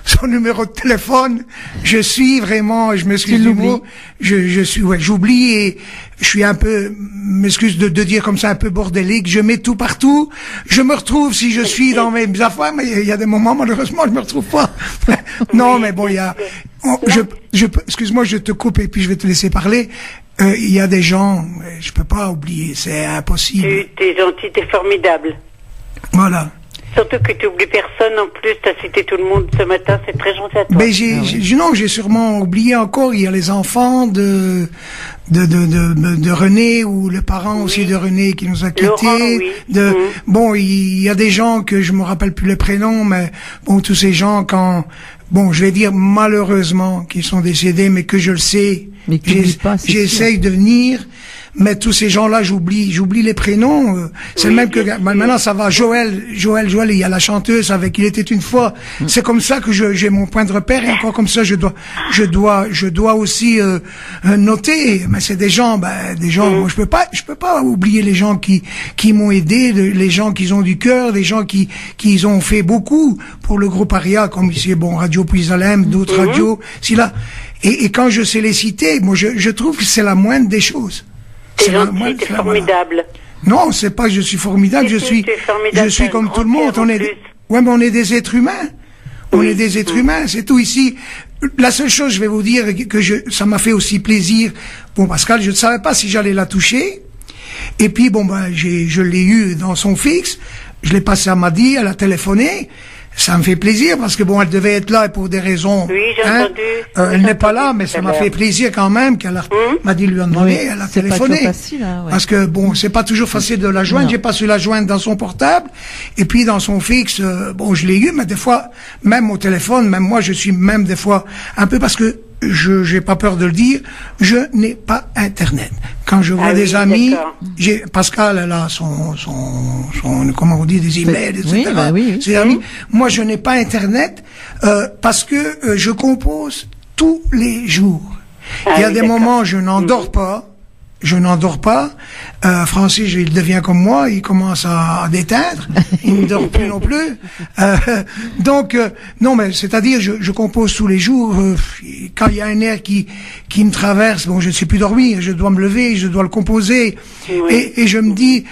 son numéro de téléphone. Je suis vraiment, je m'excuse du mot, je suis, ouais, j'oublie et je suis un peu, m'excuse de dire comme ça, un peu bordélique. Je mets tout partout. Je me retrouve si je suis dans mes affaires, mais il y a des moments, malheureusement, je me retrouve pas. Non, mais bon, il y a, excuse-moi, je te coupe et puis je vais te laisser parler. Il y a des gens, je peux pas oublier, c'est impossible. T'es gentil, t'es formidable. Voilà. Surtout que tu oublies personne, en plus, t'as cité tout le monde ce matin, c'est très gentil à toi. Mais j'ai sûrement oublié encore, il y a les enfants de René, ou les parents aussi de René qui nous a quittés. Laurent, oui. Bon, il y a des gens que je me rappelle plus les prénoms, mais bon, tous ces gens je vais dire malheureusement, qui sont décédés, mais que je le sais, j'essaye de venir. Mais tous ces gens-là, j'oublie les prénoms. C'est le même que maintenant ça va. Joël, il y a la chanteuse avec Il était une fois. C'est comme ça que j'ai mon point de repère et encore comme ça je dois aussi noter. Mais c'est des gens. Moi je peux pas oublier les gens qui m'ont aidé, les gens qui ont du cœur, les gens qui ont fait beaucoup pour le groupe Aria, comme ici Radio Puisalem, d'autres radios. Et quand je sais les citer, moi je trouve que c'est la moindre des choses. T'es gentil, t'es formidable. Non, c'est pas que je suis formidable, je suis comme tout le monde. Mais on est des êtres humains. On est des êtres humains, c'est tout ici. La seule chose, je vais vous dire, ça m'a fait aussi plaisir. Bon, Pascal, je ne savais pas si j'allais la toucher. Et puis, bon, ben, je l'ai eu dans son fixe. Je l'ai passé à Madi, elle a téléphoné. Ça me fait plaisir parce que bon, elle devait être là et pour des raisons. Oui, j'ai entendu. Elle n'est pas là, mais ça m'a fait plaisir quand même qu'elle m'a dit lui a demandé, elle a téléphoné. C'est pas facile, hein, ouais. Parce que bon, c'est pas toujours facile de la joindre. J'ai pas su la joindre dans son portable et puis dans son fixe. Bon, je l'ai eu, mais des fois, même au téléphone, même moi, je suis même des fois un peu parce que j'ai pas peur de le dire, je n'ai pas Internet. Quand je vois des amis, Pascal, elle a son, comment on dit, des emails, etc. Oui. Ses amis. Moi, je n'ai pas Internet, parce que je compose tous les jours. Il y a des moments, je n'endors pas. Francis, il devient comme moi, il commence à déteindre, il ne dort plus non plus. Non, mais c'est-à-dire, je compose tous les jours. Quand il y a un air qui me traverse, bon, je ne sais plus dormir, je dois me lever, je dois le composer, et je me dis,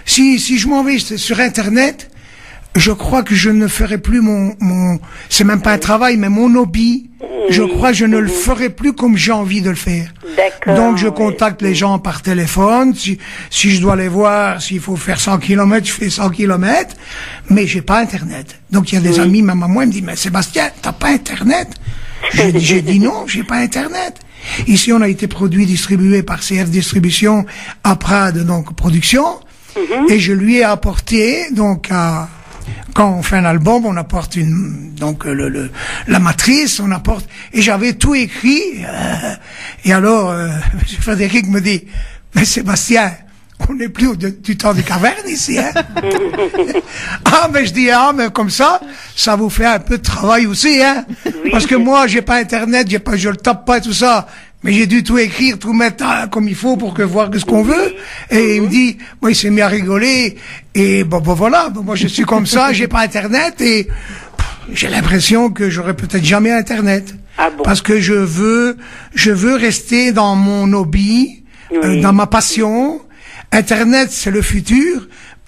si je m'en vais sur Internet, je crois que je ne ferai plus c'est même pas un travail, mais mon hobby. Je crois que je ne le ferai plus comme j'ai envie de le faire. Donc je contacte les gens par téléphone. Si je dois les voir, s'il faut faire 100 km, je fais 100 km. Mais j'ai pas Internet. Donc il y a des amis, même à moi, ils me disent, mais Sébastien, t'as pas Internet? J'ai dit non, j'ai pas Internet. Ici, on a été distribué par CF Distribution à Prades, donc production. Et je lui ai apporté, donc, quand on fait un album, on apporte la matrice, on apporte, et j'avais tout écrit, et alors, Frédéric me dit, mais Sébastien, on n'est plus du temps des cavernes ici, hein. Mais je dis, mais comme ça vous fait un peu de travail aussi, hein. Parce que moi, j'ai pas Internet, je le tape pas et tout ça. Mais j'ai dû tout écrire, tout mettre comme il faut pour voir ce qu'on veut. Et il me dit, moi, il s'est mis à rigoler. Et bon, voilà. Moi, je suis comme ça, j'ai pas Internet et j'ai l'impression que j'aurai peut-être jamais Internet. Parce que je veux rester dans mon hobby, dans ma passion. Internet, c'est le futur.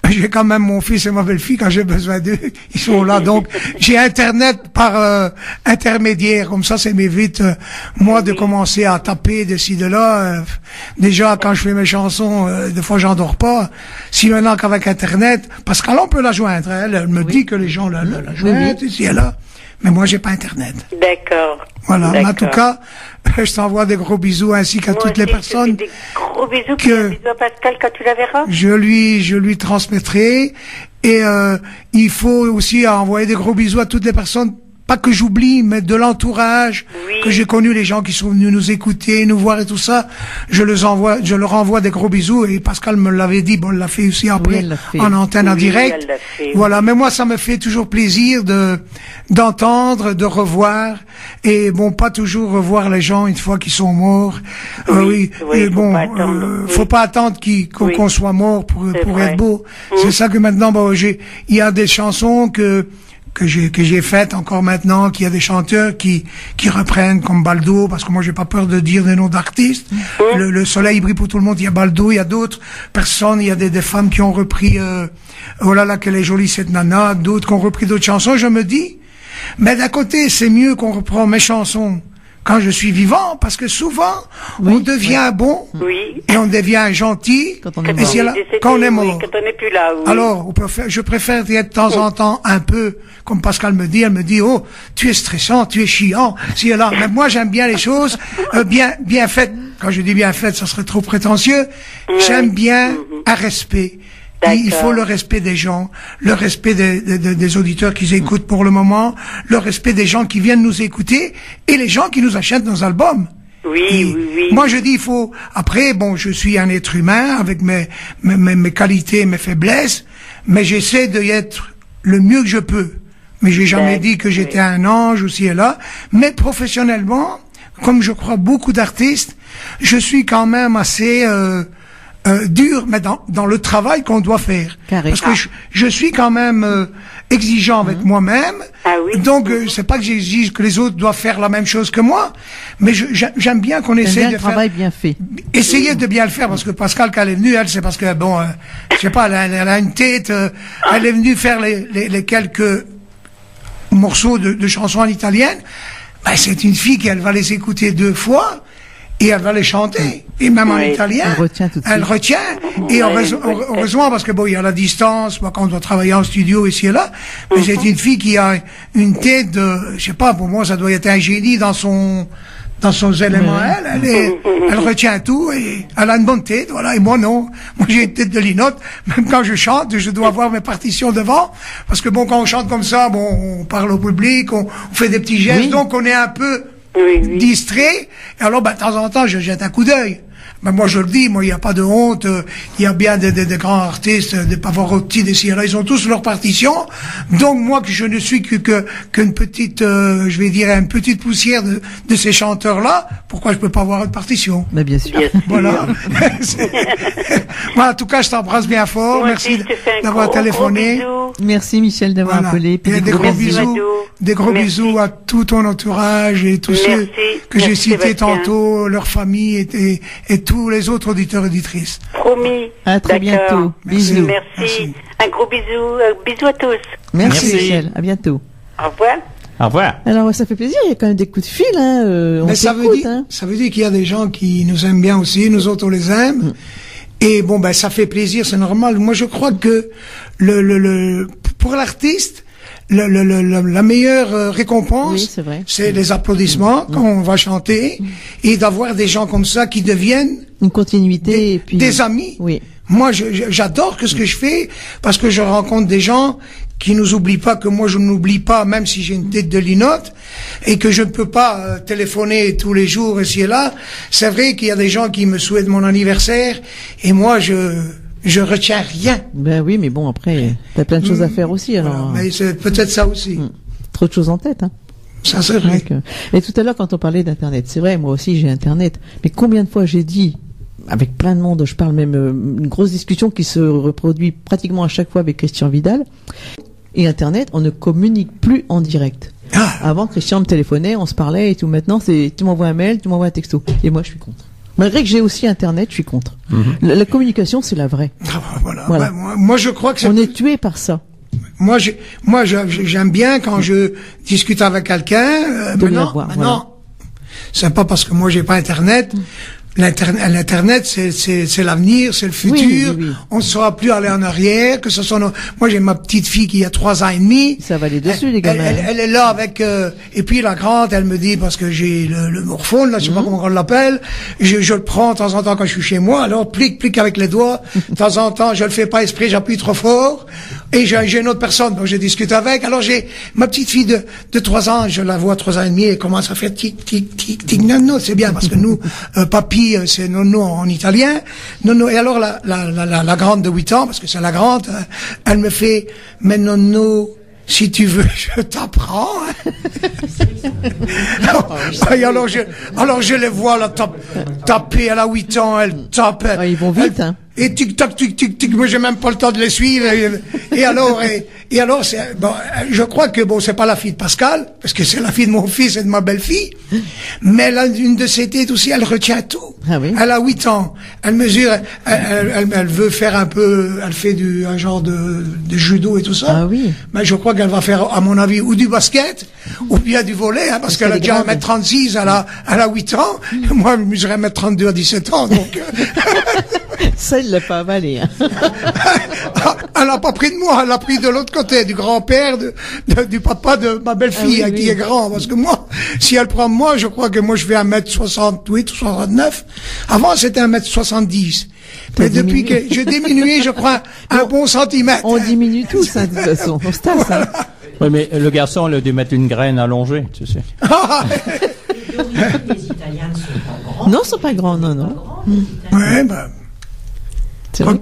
J'ai quand même mon fils et ma belle-fille, quand j'ai besoin d'eux, ils sont là. Donc, j'ai Internet par intermédiaire. Comme ça m'évite, moi, de commencer à taper de ci, de là. Déjà, quand je fais mes chansons, des fois, j'en dors pas. Si maintenant qu'avec Internet, parce qu'elle, on peut la joindre. Elle me dit que les gens la joignent, ici et là. Mais moi, j'ai pas Internet. D'accord. Voilà. Mais en tout cas, je t'envoie des gros bisous ainsi qu'à toutes les personnes. Des gros bisous. Bisous à Pascal quand tu la verras. Je lui transmettrai. Et il faut aussi envoyer des gros bisous à toutes les personnes, pas que j'oublie, mais de l'entourage, que j'ai connu, les gens qui sont venus nous écouter, nous voir et tout ça. Je leur envoie des gros bisous. Et Pascal me l'avait dit, bon, elle l'a fait aussi après, en antenne, en direct. Voilà. Mais moi, ça me fait toujours plaisir d'entendre, de revoir. Et bon, pas toujours revoir les gens une fois qu'ils sont morts. Et bon, faut pas attendre qu'on soit mort pour être beau. C'est ça que maintenant, bon, il y a des chansons que j'ai faites encore maintenant, qu'il y a des chanteurs qui reprennent comme Baldo, parce que moi j'ai pas peur de dire des noms d'artistes. Le soleil brille pour tout le monde, il y a Baldo, il y a d'autres personnes, il y a des femmes qui ont repris oh là là qu'elle est jolie cette nana, d'autres qui ont repris d'autres chansons. Je me dis, mais d'un côté c'est mieux qu'on reprend mes chansons quand je suis vivant, parce que souvent on devient bon et on devient gentil quand on est mort. Quand on n'est plus là. Alors, je préfère dire de temps en temps un peu, comme Pascal me dit, elle me dit, oh, tu es stressant, tu es chiant, si et là. Mais moi, j'aime bien les choses bien faites. Quand je dis bien faites, ça serait trop prétentieux. J'aime bien un respect. Il faut le respect des gens, le respect des auditeurs qui écoutent pour le moment, le respect des gens qui viennent nous écouter et les gens qui nous achètent nos albums. Oui. Moi, je dis, il faut, après, bon, je suis un être humain avec mes qualités, mes faiblesses, mais j'essaie d'y être le mieux que je peux. Mais j'ai jamais dit que j'étais un ange aussi et là. Mais professionnellement, comme je crois beaucoup d'artistes, je suis quand même assez, dur, mais dans le travail qu'on doit faire. Parce que je suis quand même exigeant avec moi-même. Donc c'est pas que j'exige que les autres doivent faire la même chose que moi, mais j'aime bien qu'on essaie de faire travail bien fait. Essayer de bien le faire, parce que Pascal, quand elle est venue, elle, c'est parce que bon, je sais pas, elle a une tête. Elle est venue faire les quelques morceaux de chansons en italienne, ben, c'est une fille qui, elle va les écouter 2 fois, et elle va les chanter. Et même en italien, elle retient. Et heureusement, parce que bon, il y a la distance, quand on doit travailler en studio ici et là, mais c'est une fille qui a une tête de, je sais pas, pour moi, ça doit être un génie dans son élément. Elle retient tout et elle a une bonne tête, voilà. Et moi, non. Moi, j'ai une tête de linotte. Même quand je chante, je dois avoir mes partitions devant. Parce que bon, quand on chante comme ça, bon, on parle au public, on fait des petits gestes, donc on est un peu distrait. Et alors, ben, de temps en temps, je jette un coup d'œil. Mais moi, je le dis, moi, il n'y a pas de honte. Il y a bien des grands artistes, des Pavarotti, des Sierra, ils ont tous leur partition. Donc, moi, que je ne suis qu'une petite, je vais dire, une petite poussière de ces chanteurs-là, pourquoi je peux pas avoir une partition? Mais bien sûr. Voilà. Moi, en tout cas, je t'embrasse bien fort. Moi merci aussi, je te fais un d'avoir téléphoné. Merci, Michel, d'avoir appelé. Puis Et des gros bisous à tout ton entourage et tous ceux que j'ai cités tantôt, leur famille et tous les autres auditeurs et auditrices. Promis. À très bientôt. Bisous. Merci. Un gros bisou. Bisous à tous. Merci, Michel. À bientôt. Au revoir. Au revoir. Alors, ça fait plaisir. Il y a quand même des coups de fil, hein. Mais ça veut dire qu'il y a des gens qui nous aiment bien aussi. Nous autres, on les aime. Et bon, ben, ça fait plaisir. C'est normal. Moi, je crois que pour l'artiste, la meilleure récompense, c'est les applaudissements quand on va chanter et d'avoir des gens comme ça qui deviennent une continuité et puis des amis. Oui. Moi, j'adore ce que je fais parce que je rencontre des gens qui nous oublient pas, que moi je n'oublie pas, même si j'ai une tête de linotte et que je ne peux pas téléphoner tous les jours ici et là. C'est vrai qu'il y a des gens qui me souhaitent mon anniversaire et moi je retiens rien. Ben oui, mais bon, après, t'as plein de choses à faire aussi, alors. Voilà, mais c'est peut-être ça aussi. Trop de choses en tête, hein. Ça, c'est vrai. Et tout à l'heure, quand on parlait d'Internet, c'est vrai, moi aussi, j'ai Internet. Mais combien de fois j'ai dit, avec plein de monde, je parle même, une grosse discussion qui se reproduit pratiquement à chaque fois avec Christian Vidal. Et Internet, on ne communique plus en direct. Avant, Christian me téléphonait, on se parlait et tout. Maintenant, c'est, tu m'envoies un mail, tu m'envoies un texto. Et moi, je suis contre. Malgré que j'ai aussi Internet, je suis contre. La communication, c'est la vraie. Voilà. Ben, moi, je crois que on est tué par ça. Moi, j'aime bien quand je discute avec quelqu'un. Maintenant, c'est pas parce que moi j'ai pas Internet. L'Internet, c'est l'avenir, c'est le futur. Oui. On ne saura plus aller en arrière. Que ce soit moi, j'ai ma petite fille qui a 3 ans et demi. Ça va aller dessus, les gamins. Elle est là avec. Et puis la grande, elle me dit parce que j'ai le morphone, là, je sais pas comment on l'appelle. Je le prends de temps en temps quand je suis chez moi. Alors plique avec les doigts. De temps en temps, je le fais pas exprès, j'appuie trop fort. Et j'ai une autre personne dont je discute avec. Alors j'ai ma petite fille de 3 ans, je la vois 3 ans et demi, et commence à faire tic tic tic tic. Non, c'est bien parce que nous, papy, c'est nono en italien. Nono. Et alors la grande de 8 ans, parce que c'est la grande, elle me fait, mais nono, si tu veux, je t'apprends. Et alors je les vois là taper. Elle a 8 ans, elle tape. Ils vont vite, hein. Et tic-tac, tic-tic, moi j'ai même pas le temps de les suivre. Et alors, bon, je crois que bon, c'est pas la fille de Pascal, parce que c'est la fille de mon fils et de ma belle-fille, mais elle a une de ses têtes aussi, elle retient tout. Ah oui. Elle a 8 ans. Elle mesure, elle veut faire un peu, elle fait un genre de judo et tout ça. Ah oui. Mais je crois qu'elle va faire, à mon avis, ou du basket, ou bien du volley, hein, parce qu'elle a déjà 1m36, elle a 8 ans. Moi, je mesurais 1m32 à 17 ans, donc. Ça, il l'a pas avalé. Hein. Elle n'a pas pris de moi, elle l'a pris de l'autre côté, du grand-père, du papa de ma belle-fille, qui est grand. Parce que moi, si elle prend moi, je crois que moi je fais 1m68 ou 69. Avant, c'était 1m70. Mais depuis que j'ai diminué, je crois, un bon centimètre. On diminue tous, hein, de toute façon. On se tasse, hein. Oui, mais le garçon, il a dû mettre une graine allongée, tu sais. Les Italiens ne sont pas grands. Non, ils sont pas grands, non. Ouais, ben.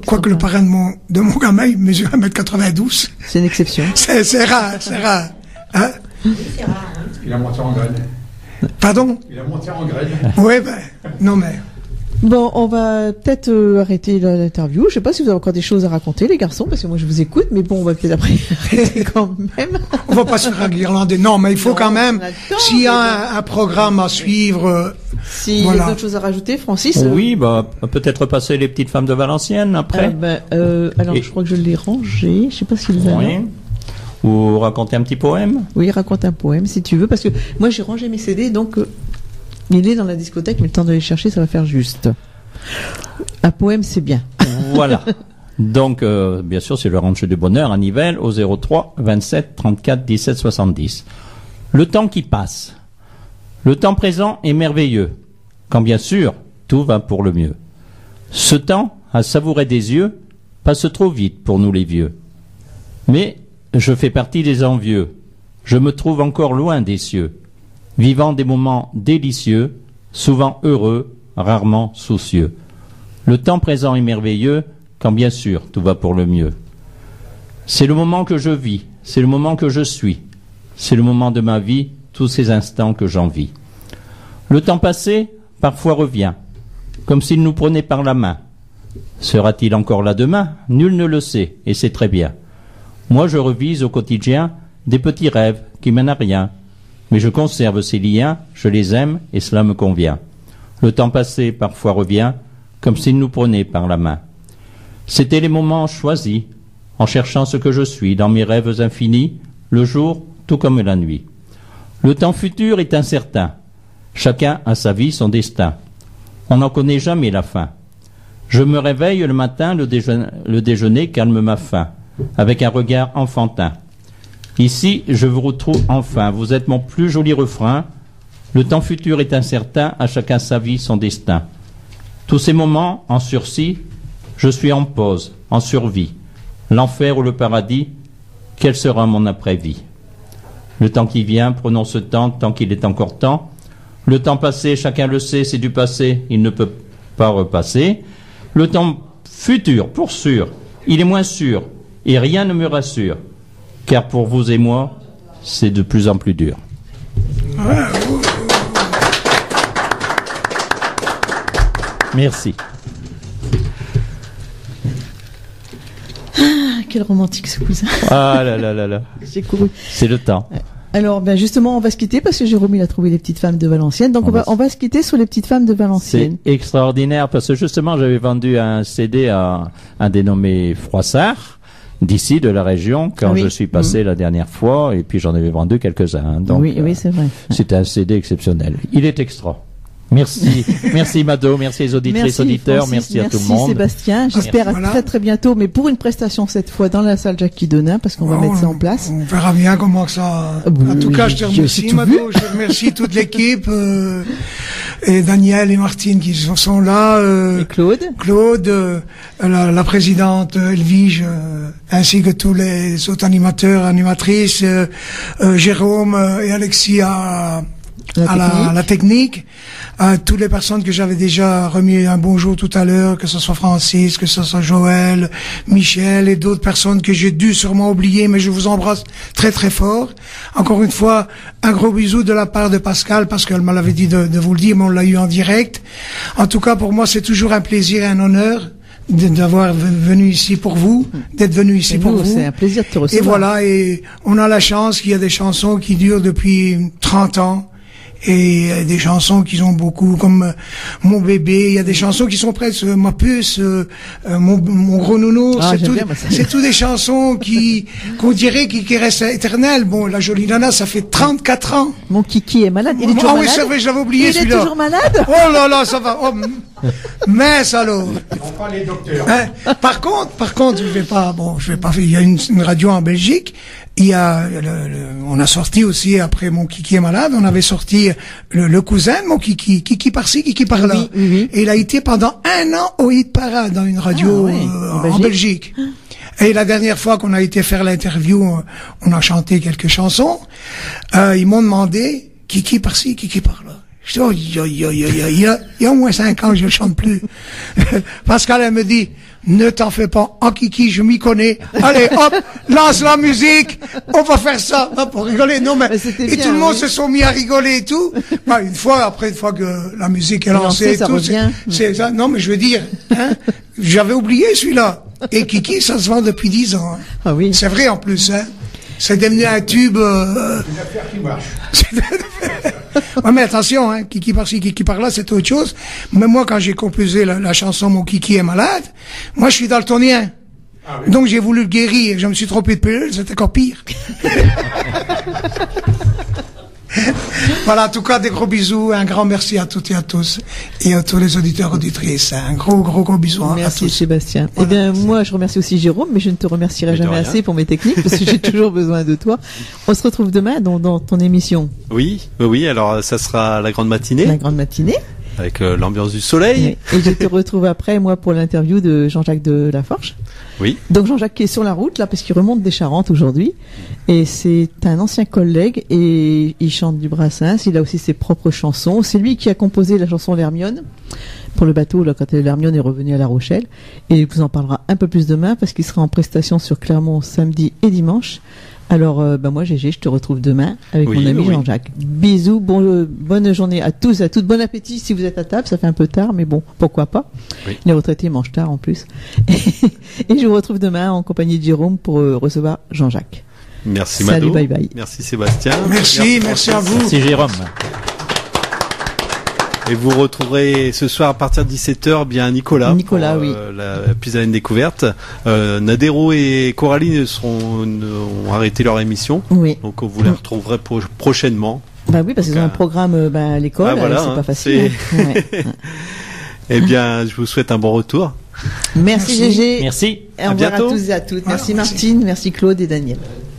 Quoique le parrain de mon gamin, il mesure 1m92. C'est une exception. C'est rare. Hein? Oui, c'est rare. Hein. Il a monté en graine. Pardon? Il a monté en graine. Oui, ben, non mais. Bon, on va peut-être arrêter l'interview. Je sais pas si vous avez encore des choses à raconter, les garçons, parce que moi je vous écoute, mais bon, on va peut-être après arrêter quand même. On va pas se faire irlandais. Non, mais il faut quand même, s'il y a un programme à suivre. S'il y a d'autres choses à rajouter, Francis. Oui, bah, peut-être repasser les petites femmes de Valenciennes après. Alors, je crois que je l'ai rangé. Je sais pas s'il va. Oui. Vous racontez un petit poème? Oui, raconte un poème si tu veux, parce que moi j'ai rangé mes CD, donc il est dans la discothèque, mais le temps de les chercher, ça va faire juste. Un poème, c'est bien. Voilà. Donc, bien sûr, c'est le Ranch du Bonheur à Nivelles au 03 27 34 17 70. Le temps qui passe. Le temps présent est merveilleux, quand bien sûr, tout va pour le mieux. Ce temps, à savourer des yeux, passe trop vite pour nous les vieux. Mais je fais partie des envieux. Je me trouve encore loin des cieux, vivant des moments délicieux, souvent heureux, rarement soucieux. Le temps présent est merveilleux, quand bien sûr tout va pour le mieux. C'est le moment que je vis, c'est le moment que je suis, c'est le moment de ma vie, tous ces instants que j'envie. Le temps passé, parfois revient, comme s'il nous prenait par la main. Sera-t-il encore là demain? Nul ne le sait, et c'est très bien. Moi je revise au quotidien des petits rêves qui mènent à rien, mais je conserve ces liens, je les aime, et cela me convient. Le temps passé parfois revient, comme s'il nous prenait par la main. C'étaient les moments choisis, en cherchant ce que je suis, dans mes rêves infinis, le jour tout comme la nuit. Le temps futur est incertain, chacun a sa vie, son destin. On n'en connaît jamais la fin. Je me réveille le matin, le déjeuner calme ma faim, avec un regard enfantin. Ici, je vous retrouve enfin, vous êtes mon plus joli refrain. Le temps futur est incertain, à chacun sa vie, son destin. Tous ces moments, en sursis, je suis en pause, en survie. L'enfer ou le paradis, quel sera mon après-vie? Le temps qui vient, prenons ce temps, tant qu'il est encore temps. Le temps passé, chacun le sait, c'est du passé, il ne peut pas repasser. Le temps futur, pour sûr, il est moins sûr, et rien ne me rassure, car pour vous et moi, c'est de plus en plus dur. Merci. Quel romantique ce cousin. Ah là là là là. J'ai couru. C'est le temps. Alors, ben justement, on va se quitter parce que Jérôme il a trouvé les petites femmes de Valenciennes. Donc on va se quitter sur les petites femmes de Valenciennes. C'est extraordinaire parce que justement, j'avais vendu un CD à un dénommé Froissart, d'ici, de la région, quand je suis passé la dernière fois, et puis j'en avais vendu quelques-uns. Donc, oui, c'est vrai. C'était un CD exceptionnel. Il est extra. Merci. Merci Mado, merci les auditrices, auditeurs, Francis, merci à tout le monde. Merci Sébastien, j'espère à très bien, mais pour une prestation cette fois dans la salle Jacques Donin, parce qu'on va mettre ça en place. On verra bien comment ça... En tout cas, je te remercie Mado, je remercie toute l'équipe, et Daniel et Martine qui sont là, et Claude, la présidente Elvige, ainsi que tous les autres animateurs, animatrices, Jérôme et Alexis à la technique, à toutes les personnes que j'avais déjà remis un bonjour tout à l'heure, que ce soit Francis, que ce soit Joël, Michel et d'autres personnes que j'ai dû sûrement oublier, mais je vous embrasse très très fort. Encore une fois, un gros bisou de la part de Pascal, parce qu'elle m'avait dit de vous le dire, mais on l'a eu en direct. En tout cas, pour moi, c'est toujours un plaisir et un honneur d'avoir venu ici pour vous, d'être venu ici pour vous. C'est un plaisir de te recevoir. Et voilà, et on a la chance qu'il y a des chansons qui durent depuis 30 ans. Et des chansons qui sont beaucoup comme Mon bébé, il y a des chansons qui sont presque Ma puce, mon gros nounours, c'est tout des chansons qu'on dirait qui restent éternelles. Bon, la jolie nana, ça fait 34 ans. Mon kiki est malade, il est toujours malade. Ah oui, c'est vrai, je l'avais oublié celui-là. Il est toujours malade. Oh là là, ça va. Oh, mince alors. On prend les docteurs. Hein? Par contre, je vais pas, il y a une radio en Belgique. On a sorti aussi, après Mon kiki est malade, on avait sorti le cousin de mon kiki par-ci, kiki par-là. Oui. Et il a été pendant 1 an au hit parade dans une radio en Belgique. Et la dernière fois qu'on a été faire l'interview, on a chanté quelques chansons. Ils m'ont demandé kiki par-ci, kiki par-là. Je dis, il y a au moins 5 ans que je ne chante plus. Pascal, elle me dit, ne t'en fais pas, en kiki, je m'y connais. Allez, hop, lance la musique, on va faire ça, pour rigoler. Non, mais et bien, tout le monde se sont mis à rigoler et tout. Bah, une fois que la musique est lancée et tout, c'est ça. Non, mais je veux dire, j'avais oublié celui-là. Et kiki, ça se vend depuis 10 ans. Hein. Ah oui. C'est vrai, en plus, hein. C'est devenu un tube, C'est une affaire qui marche. Ouais, mais attention, hein, kiki par-ci, kiki par-là, c'est autre chose. Mais moi, quand j'ai composé la chanson Mon kiki est malade, moi, je suis daltonien. Donc j'ai voulu le guérir. Je me suis trompé de pilule, c'était encore pire. Voilà, en tout cas, des gros bisous, un grand merci à toutes et à tous, et à tous les auditeurs, auditrices. Un gros bisou à tous. Merci Sébastien. Eh bien, moi, je remercie aussi Jérôme, mais je ne te remercierai jamais assez pour mes techniques, parce que j'ai toujours besoin de toi. On se retrouve demain dans ton émission. Oui, alors ça sera la grande matinée. La grande matinée. Avec l'ambiance du soleil. Et je te retrouve après, moi, pour l'interview de Jean-Jacques de Laforge. Oui. Donc Jean-Jacques qui est sur la route, là, parce qu'il remonte des Charentes aujourd'hui. Et c'est un ancien collègue, et il chante du Brassens. Il a aussi ses propres chansons. C'est lui qui a composé la chanson L'Hermione, pour le bateau, là, quand l'Hermione est revenue à La Rochelle. Et il vous en parlera un peu plus demain, parce qu'il sera en prestation sur Clermont samedi et dimanche. Alors, moi, Gégé, je te retrouve demain avec mon ami Jean-Jacques. Bisous, bonne journée à tous, à toutes. Bon appétit si vous êtes à table. Ça fait un peu tard, mais bon, pourquoi pas. Oui. Les retraités mangent tard en plus. Et je vous retrouve demain en compagnie de Jérôme pour recevoir Jean-Jacques. Merci Mado. Salut, bye bye. Merci Sébastien. Merci à vous. Merci Jérôme. Et vous retrouverez ce soir à partir de 17h bien Nicolas pour, oui. La Pisanine découverte. Nadero et Coraline ont arrêté leur émission. Oui. Donc vous les retrouverez prochainement. Bah oui, parce qu'ils ont un programme à l'école, c'est pas facile. Eh bien, je vous souhaite un bon retour. Merci Gégé. Merci. Au revoir à tous et à toutes. Merci Martine, merci Claude et Daniel.